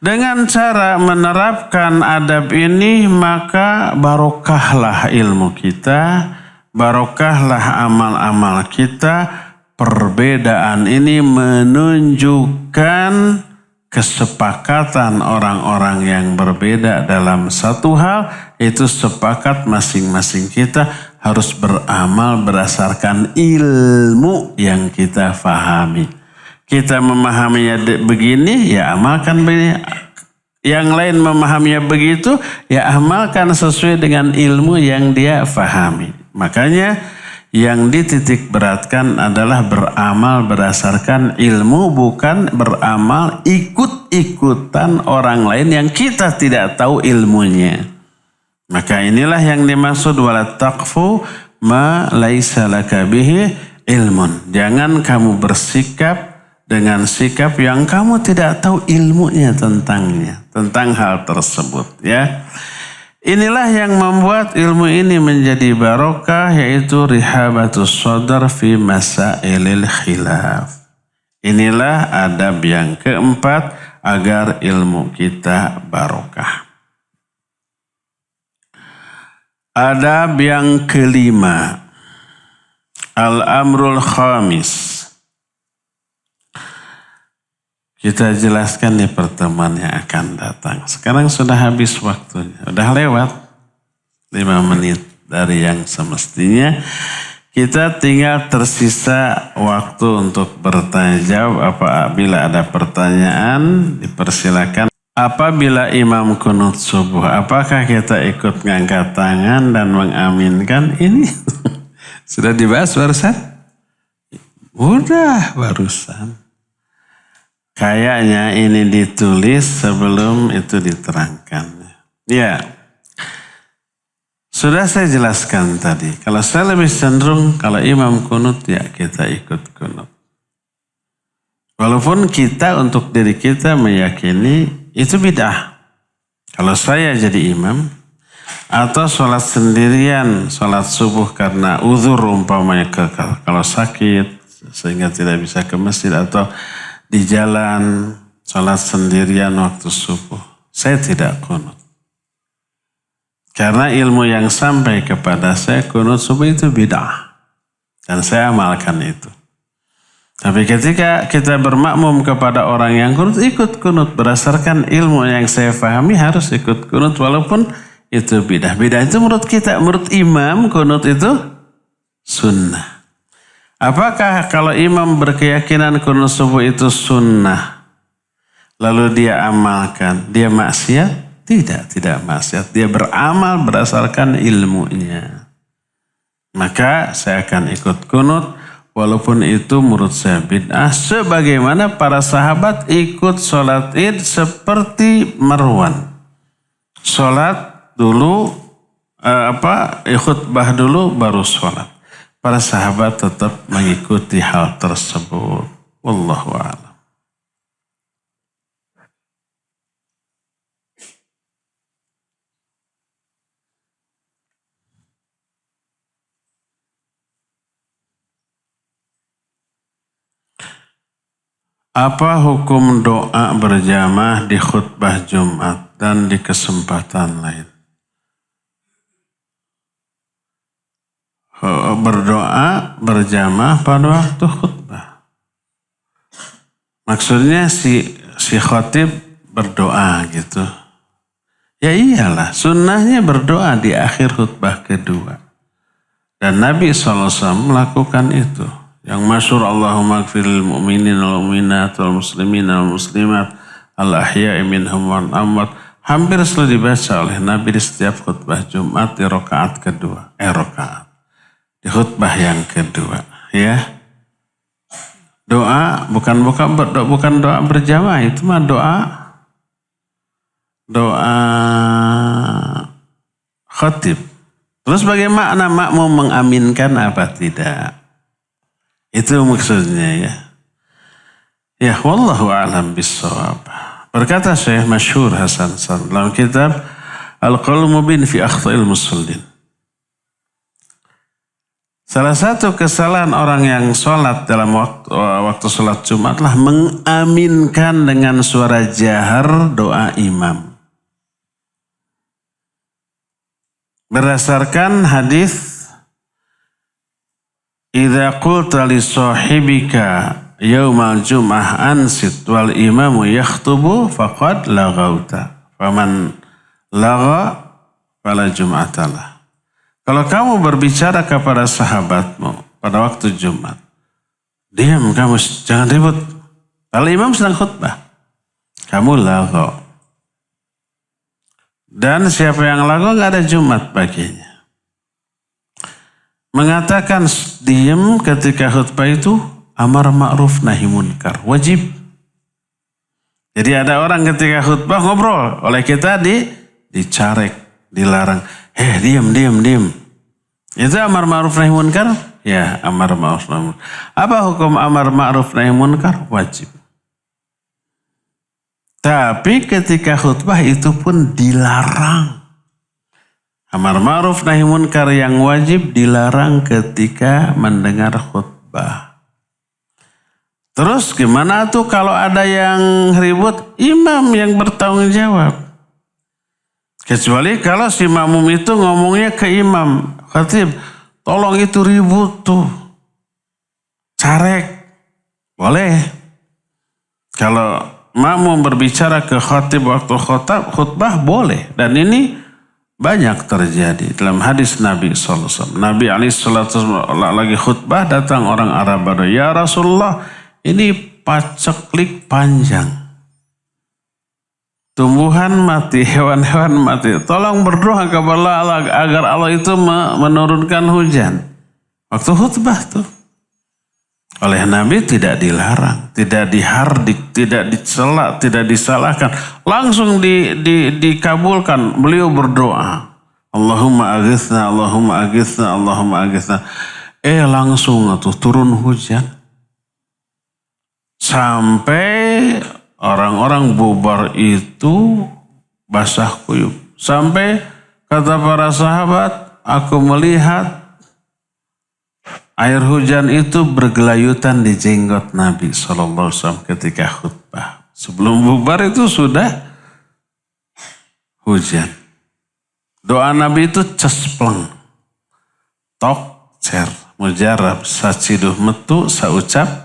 dengan cara menerapkan adab ini maka barokahlah ilmu kita, barokahlah amal-amal kita. Perbedaan ini menunjukkan kesepakatan orang-orang yang berbeda dalam satu hal, itu sepakat masing-masing kita harus beramal berdasarkan ilmu yang kita fahami. Kita memahaminya begini, ya amalkan begini. Yang lain memahaminya begitu, ya amalkan sesuai dengan ilmu yang dia fahami. Makanya yang dititik beratkan adalah beramal berdasarkan ilmu, bukan beramal ikut-ikutan orang lain yang kita tidak tahu ilmunya. Maka inilah yang dimaksud wala taqfu ma laisa laka bihi ilmun. Jangan kamu bersikap dengan sikap yang kamu tidak tahu ilmunya tentangnya, tentang hal tersebut, ya. Inilah yang membuat ilmu ini menjadi barokah, yaitu rihabatus sadar fi masailil khilaf. Inilah adab yang keempat agar ilmu kita barokah. Adab yang kelima, al-amrul khamis. Kita jelaskan di pertemuan yang akan datang. Sekarang sudah habis waktunya, sudah lewat 5 menit dari yang semestinya. Kita tinggal tersisa waktu untuk bertanya jawab. Apabila ada pertanyaan, dipersilakan. Apabila imam kunut subuh, apakah kita ikut ngangkat tangan dan mengaminkan? Ini sudah dibahas barusan? Udah barusan. Kayaknya ini ditulis sebelum itu diterangkan. Ya. Sudah saya jelaskan tadi, kalau saya lebih cenderung kalau imam kunut ya kita ikut kunut. Walaupun kita untuk diri kita meyakini itu bid'ah. Kalau saya jadi imam atau sholat sendirian, sholat subuh karena uzur umpamanya kalau sakit sehingga tidak bisa ke masjid atau di jalan sholat sendirian waktu subuh, saya tidak kunut. Karena ilmu yang sampai kepada saya kunut subuh itu bid'ah. Dan saya amalkan itu. Tapi ketika kita bermakmum kepada orang yang kunut, ikut kunut. Berdasarkan ilmu yang saya pahami harus ikut kunut walaupun itu bid'ah. Bid'ah itu menurut kita, menurut imam kunut itu sunnah. Apakah kalau imam berkeyakinan kunut subuh itu sunnah, lalu dia amalkan, dia maksiat? Tidak maksiat. Dia beramal berdasarkan ilmunya. Maka saya akan ikut kunut walaupun itu menurut saya bid'ah. Sebagaimana para sahabat ikut sholat id seperti Marwan. Sholat dulu, khutbah dulu baru sholat. Para sahabat tetap mengikuti hal tersebut. Wallahu a'lam. Apa hukum doa berjamaah di khutbah Jumat dan di kesempatan lain? Berdoa berjamaah pada waktu khutbah. Maksudnya si khatib berdoa gitu. Ya iyalah, sunnahnya berdoa di akhir khutbah kedua. Dan Nabi SAW melakukan itu. Yang masyhur Allahumma ighfiril mu'minin wal mu'minat wal muslimin wal muslimat al-ahya'i minhum wal amwat hampir selalu dibaca oleh Nabi di setiap khutbah Jumat di rakaat kedua. Di khutbah yang kedua, ya. Doa bukan doa berjamaah, itu mah doa khatib. Terus bagaimana makmum mengaminkan apa tidak? Itu maksudnya ya. Ya, wallahu a'lam bissawab. Berkata Syekh masyhur Hasan San dalam kitab Al-Qaul Mubin fi Akhta'il Musallin. Salah satu kesalahan orang yang sholat dalam waktu sholat Jumat lah mengaminkan dengan suara jahar doa imam. Berdasarkan hadis idza qulta li sahibika yaumal jum'ah ansit wal imamu yakhtubu faqad laghauta faman lagha fala jum'atalah. Kalau kamu berbicara kepada sahabatmu pada waktu Jumat, diam kamu, jangan ribut. Kalau imam sedang khutbah, kamu lagha. Dan siapa yang lagha enggak ada Jumat baginya. Mengatakan diam ketika khutbah itu amar ma'ruf nahi munkar, wajib. Jadi ada orang ketika khutbah ngobrol, oleh kita dicarek, dilarang. Diam. Itu amar ma'ruf nahi munkar? Ya, amar ma'ruf nahi munkar. Apa hukum amar ma'ruf nahi munkar? Wajib. Tapi ketika khutbah itu pun dilarang. Amar ma'ruf nahi munkar yang wajib dilarang ketika mendengar khutbah. Terus gimana tuh kalau ada yang ribut? Imam yang bertanggung jawab. Kecuali kalau si makmum itu ngomongnya ke imam, khatib, tolong itu ribut tuh, carek, boleh. Kalau makmum berbicara ke khatib waktu khutbah boleh. Dan ini banyak terjadi dalam hadis Nabi SAW. Nabi SAW lagi khutbah, datang orang Arab Badui, ya Rasulullah, ini paceklik panjang. Tumbuhan mati, hewan-hewan mati. Tolong berdoa kepada Allah agar Allah itu menurunkan hujan. Waktu khutbah tuh. Oleh Nabi tidak dilarang, tidak dihardik, tidak dicela, tidak disalahkan. Langsung dikabulkan. Beliau berdoa. Allahumma aghithna, Allahumma aghithna, Allahumma aghithna. Langsung tuh turun hujan. Sampai orang-orang bubar itu basah kuyup. Sampai kata para sahabat, aku melihat air hujan itu bergelayutan di jenggot Nabi SAW ketika khutbah. Sebelum bubar itu sudah hujan. Doa Nabi itu cespleng. Tok cer, mujarab, saciduh metu, saucap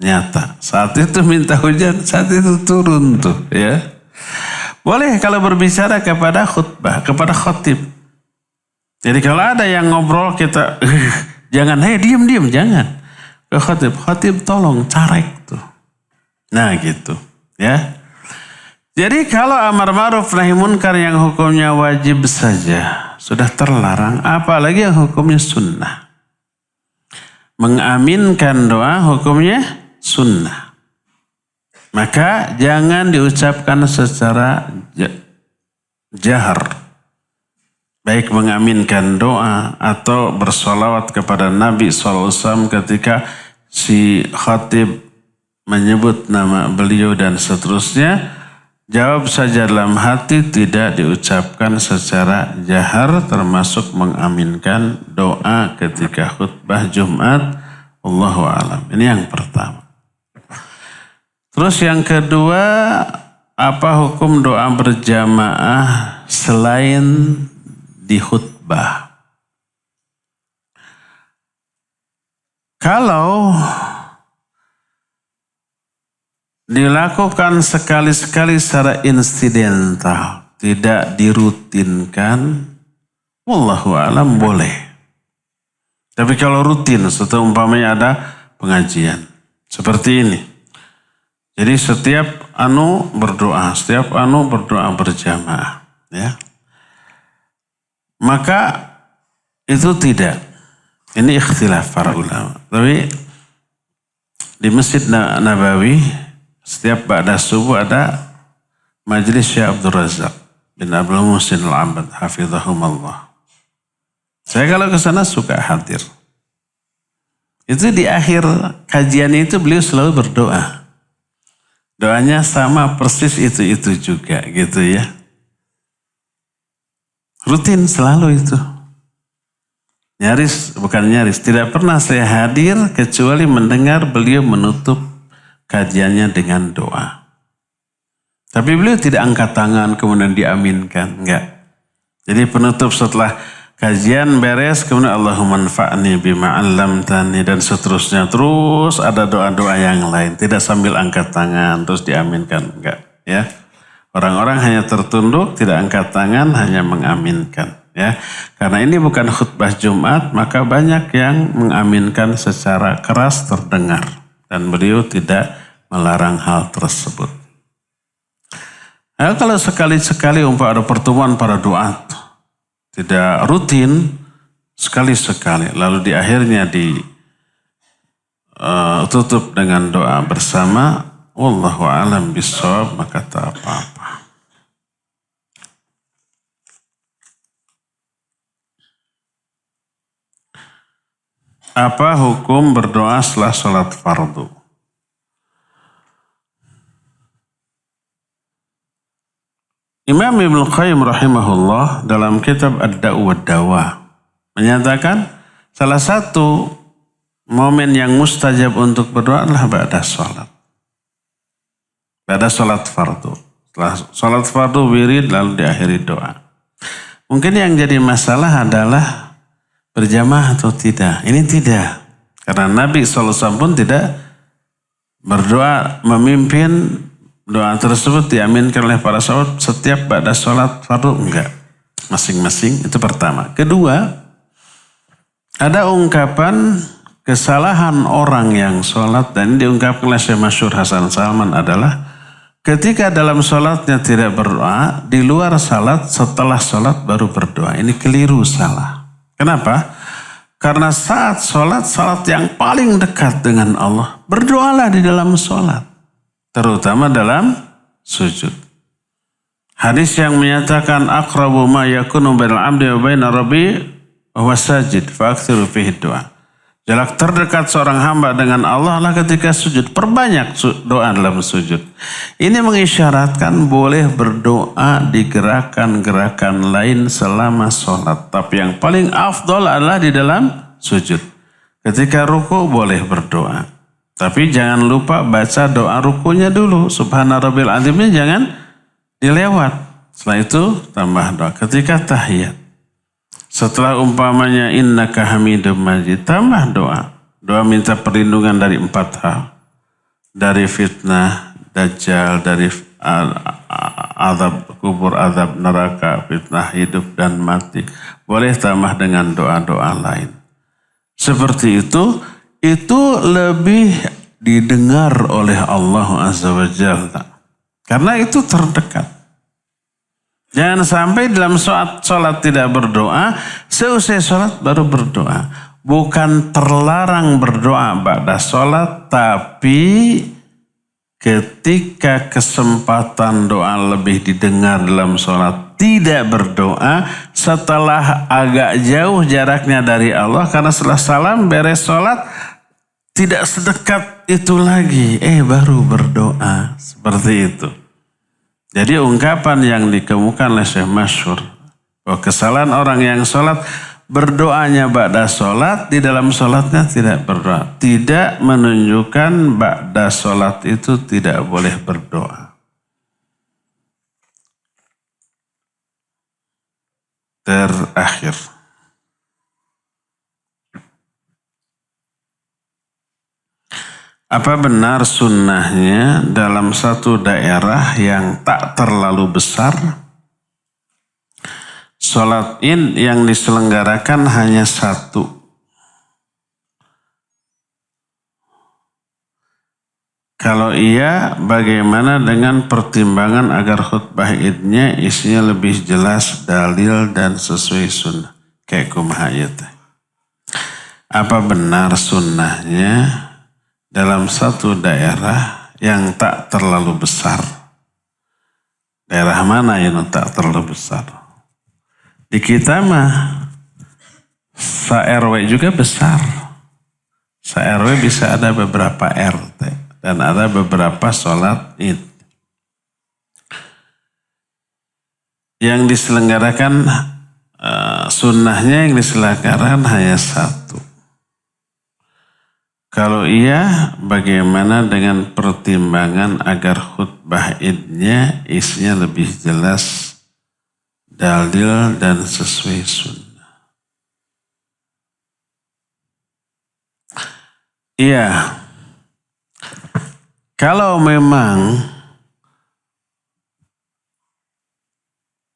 nyata. Saat itu minta hujan, saat itu turun tuh ya. Boleh kalau berbicara kepada khutbah, kepada khatib. Jadi kalau ada yang ngobrol kita jangan, diam, jangan. Ke khatib tolong carek tuh. Nah gitu ya. Jadi kalau amar ma'ruf nahi munkar yang hukumnya wajib saja sudah terlarang, apalagi yang hukumnya sunnah. Mengaminkan doa hukumnya sunnah. Maka jangan diucapkan secara jahar. Baik mengaminkan doa atau bersolawat kepada Nabi SAW ketika si khatib menyebut nama beliau dan seterusnya. Jawab saja dalam hati, tidak diucapkan secara jahar, termasuk mengaminkan doa ketika khutbah Jumat. Allahu a'lam. Ini yang pertama. Terus yang kedua, apa hukum doa berjamaah selain di khutbah? Kalau dilakukan sekali-sekali secara insidental, tidak dirutinkan, wallahu a'lam boleh. Tapi kalau rutin, setelah umpamanya ada pengajian seperti ini. Jadi setiap berdoa berjamaah, ya. Maka itu tidak. Ini ikhtilaf para ulama. Tapi di Masjid Nabawi setiap ba'da subuh ada majelis Syekh Abdul Razak bin Abdul Muhsin Al-Abbad hafizahumullah. Saya kalau ke sana suka hadir. Itu di akhir kajian itu beliau selalu berdoa. Doanya sama persis itu juga gitu ya. Rutin selalu itu. Bukan nyaris. Tidak pernah saya hadir kecuali mendengar beliau menutup kajiannya dengan doa. Tapi beliau tidak angkat tangan kemudian diaminkan. Enggak. Jadi penutup setelah kajian beres, kemudian Allahumma anfa'ni bima 'allamtani dan seterusnya. Terus ada doa-doa yang lain, tidak sambil angkat tangan terus diaminkan, enggak ya. Orang-orang hanya tertunduk, tidak angkat tangan, hanya mengaminkan ya. Karena ini bukan khutbah Jumat, maka banyak yang mengaminkan secara keras terdengar dan beliau tidak melarang hal tersebut. Nah, kalau sekali-sekali ada pertemuan para duat, tidak rutin, sekali-sekali. Lalu di akhirnya ditutup dengan doa bersama. Wallahu a'lam bishawab, maka tak apa-apa. Apa hukum berdoa setelah sholat fardu? Imam Ibnu Qayyim rahimahullah dalam kitab Ad-Da'u wad-Dawa menyatakan salah satu momen yang mustajab untuk berdoa adalah ba'da sholat. Ba'da sholat fardu. Setelah sholat fardu wirid lalu diakhiri doa. Mungkin yang jadi masalah adalah berjamaah atau tidak. Ini tidak. Karena Nabi SAW pun tidak berdoa memimpin doa tersebut diaminkan oleh para sahabat setiap ba'da sholat fardu. Enggak. Masing-masing itu pertama. Kedua, ada ungkapan kesalahan orang yang sholat dan ini diungkapkan oleh Syekh Masyhur Hasan Salman adalah ketika dalam sholatnya tidak berdoa, di luar sholat setelah sholat baru berdoa. Ini keliru, salah. Kenapa? Karena saat sholat yang paling dekat dengan Allah, berdoalah di dalam sholat. Terutama dalam sujud. Hadis yang menyatakan aqrabu ma yakunu bainal abdi wa baina rabbi wa sajid fa aktsiru fihi doa. Jarak terdekat seorang hamba dengan Allah adalah ketika sujud. Perbanyak doa dalam sujud. Ini mengisyaratkan boleh berdoa di gerakan-gerakan lain selama sholat. Tapi yang paling afdol adalah di dalam sujud. Ketika ruku boleh berdoa. Tapi jangan lupa baca doa rukunya dulu. Subhana rabbil azimnya jangan dilewat. Setelah itu tambah doa. Ketika tahiyat. Setelah umpamanya innaka hamidum majid. Tambah doa. Doa minta perlindungan dari 4 hal. Dari fitnah dajjal. Dari azab kubur, azab neraka, fitnah hidup dan mati. Boleh tambah dengan doa-doa lain. Seperti itu lebih didengar oleh Allah Azza wa Jalla. Karena itu terdekat. Jangan sampai dalam sholat tidak berdoa, seusai sholat baru berdoa. Bukan terlarang berdoa ba'da sholat, tapi ketika kesempatan doa lebih didengar dalam sholat, tidak berdoa setelah agak jauh jaraknya dari Allah. Karena setelah salam beres sholat, tidak sedekat itu lagi, baru berdoa. Seperti itu. Jadi ungkapan yang dikemukakan oleh Syekh Masyhur bahwa kesalahan orang yang sholat berdoanya ba'da sholat, di dalam sholatnya tidak berdoa. Tidak menunjukkan ba'da sholat itu tidak boleh berdoa. Terakhir. Apa benar sunnahnya dalam satu daerah yang tak terlalu besar, sholat id yang diselenggarakan hanya 1? Kalau iya, bagaimana dengan pertimbangan agar khutbah idnya isinya lebih jelas, dalil dan sesuai sunnah? Kayak kumaha ieu teh. Apa benar sunnahnya dalam satu daerah yang tak terlalu besar? Daerah mana yang tak terlalu besar? Di kita mah sa-RW juga besar. Sa-RW bisa ada beberapa RT dan ada beberapa sholat id. Yang diselenggarakan sunnahnya yang diselenggarakan hanya 1. Kalau iya, bagaimana dengan pertimbangan agar khutbah idnya isinya lebih jelas, dalil dan sesuai sunnah? Iya, kalau memang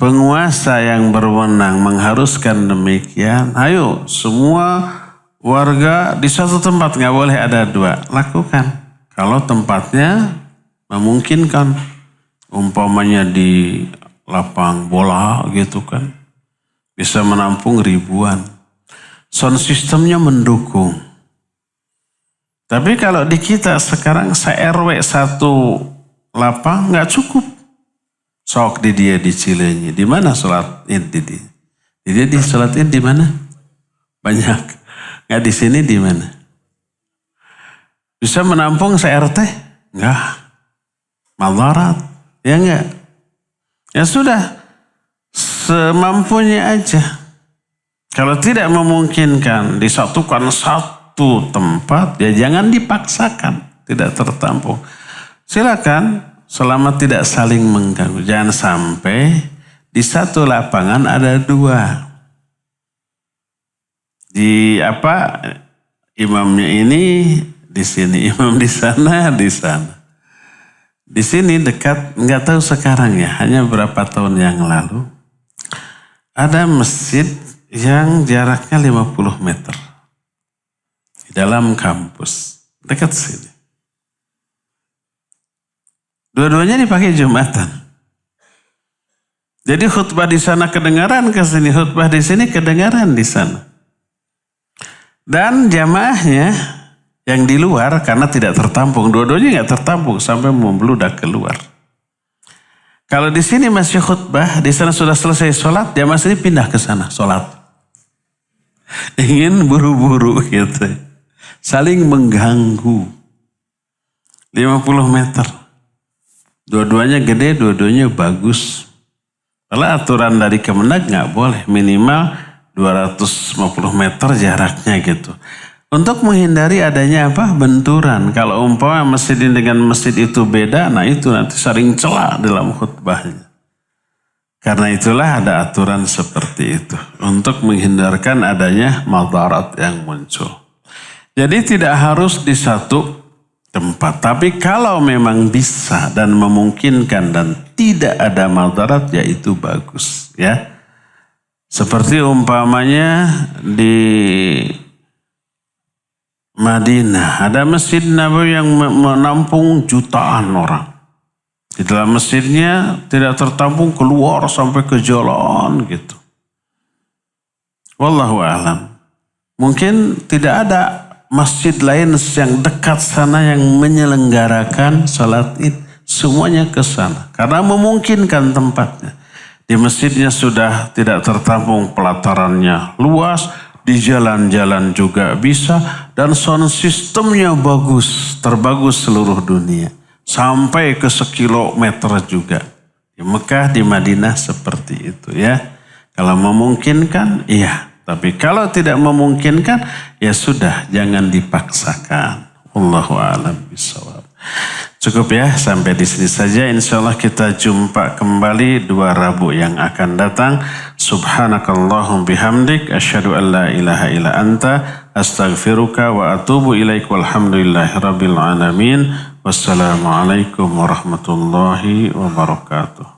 penguasa yang berwenang mengharuskan demikian, ayo semua warga di satu tempat, nggak boleh ada 2. Lakukan. Kalau tempatnya memungkinkan. Umpamanya di lapang bola gitu kan. Bisa menampung ribuan. Sound systemnya mendukung. Tapi kalau di kita sekarang se-RW 1 lapang nggak cukup. Sok di dia di Cileunyi. Di mana sholat id di dia? Di sholat id di mana? Banyak. Nggak di sini di mana? Bisa menampung se-RT? Enggak. Madarat. Ya enggak? Ya sudah. Semampunya aja. Kalau tidak memungkinkan disatukan waktu, tempat, ya jangan dipaksakan, tidak tertampung. Silakan selama tidak saling mengganggu. Jangan sampai di satu lapangan ada dua. Di imamnya ini di sini, imam di sana, di sana. Di sini dekat, nggak tahu sekarang ya, hanya berapa tahun yang lalu ada masjid yang jaraknya 50 meter di dalam kampus dekat sini. Dua-duanya dipakai Jumatan. Jadi khutbah di sana kedengaran ke sini, khutbah di sini kedengaran di sana. Dan jamaahnya yang di luar karena tidak tertampung, dua-duanya nggak tertampung sampai membludak keluar. Kalau di sini masih khutbah, di sana sudah selesai sholat, jamaah sini pindah ke sana sholat. Ingin buru-buru gitu, saling mengganggu. 50 meter, dua-duanya gede, dua-duanya bagus. Kalau aturan dari Kemenag nggak boleh, minimal 250 meter jaraknya gitu. Untuk menghindari adanya benturan. Kalau umpama masjid dengan masjid itu beda, nah itu nanti sering celah dalam khutbahnya. Karena itulah ada aturan seperti itu. Untuk menghindarkan adanya madarat yang muncul. Jadi tidak harus di satu tempat. Tapi kalau memang bisa dan memungkinkan dan tidak ada madarat, ya itu bagus. Ya. Seperti umpamanya di Madinah, ada masjid Nabawi yang menampung jutaan orang. Di dalam masjidnya tidak tertampung, keluar sampai ke jalan gitu. Wallahu a'lam. Mungkin tidak ada masjid lain yang dekat sana yang menyelenggarakan salat Id. Semuanya ke sana karena memungkinkan tempatnya. Di masjidnya sudah tidak tertampung, pelatarannya luas, di jalan-jalan juga bisa, dan sound sistemnya bagus, terbagus seluruh dunia. Sampai ke sekilometer juga. Di Mekah, di Madinah seperti itu ya. Kalau memungkinkan, iya. Tapi kalau tidak memungkinkan, ya sudah, jangan dipaksakan. Wallahu a'lam bishawab. Cukup ya, sampai di sini saja. Insya Allah kita jumpa kembali 2 Rabu yang akan datang. Subhanakallahum bihamdik. Asyhadu an la ilaha illa anta. Astaghfiruka wa atubu ilaik. Walhamdulillahi rabbil alamin. Wassalamualaikum warahmatullahi wabarakatuh.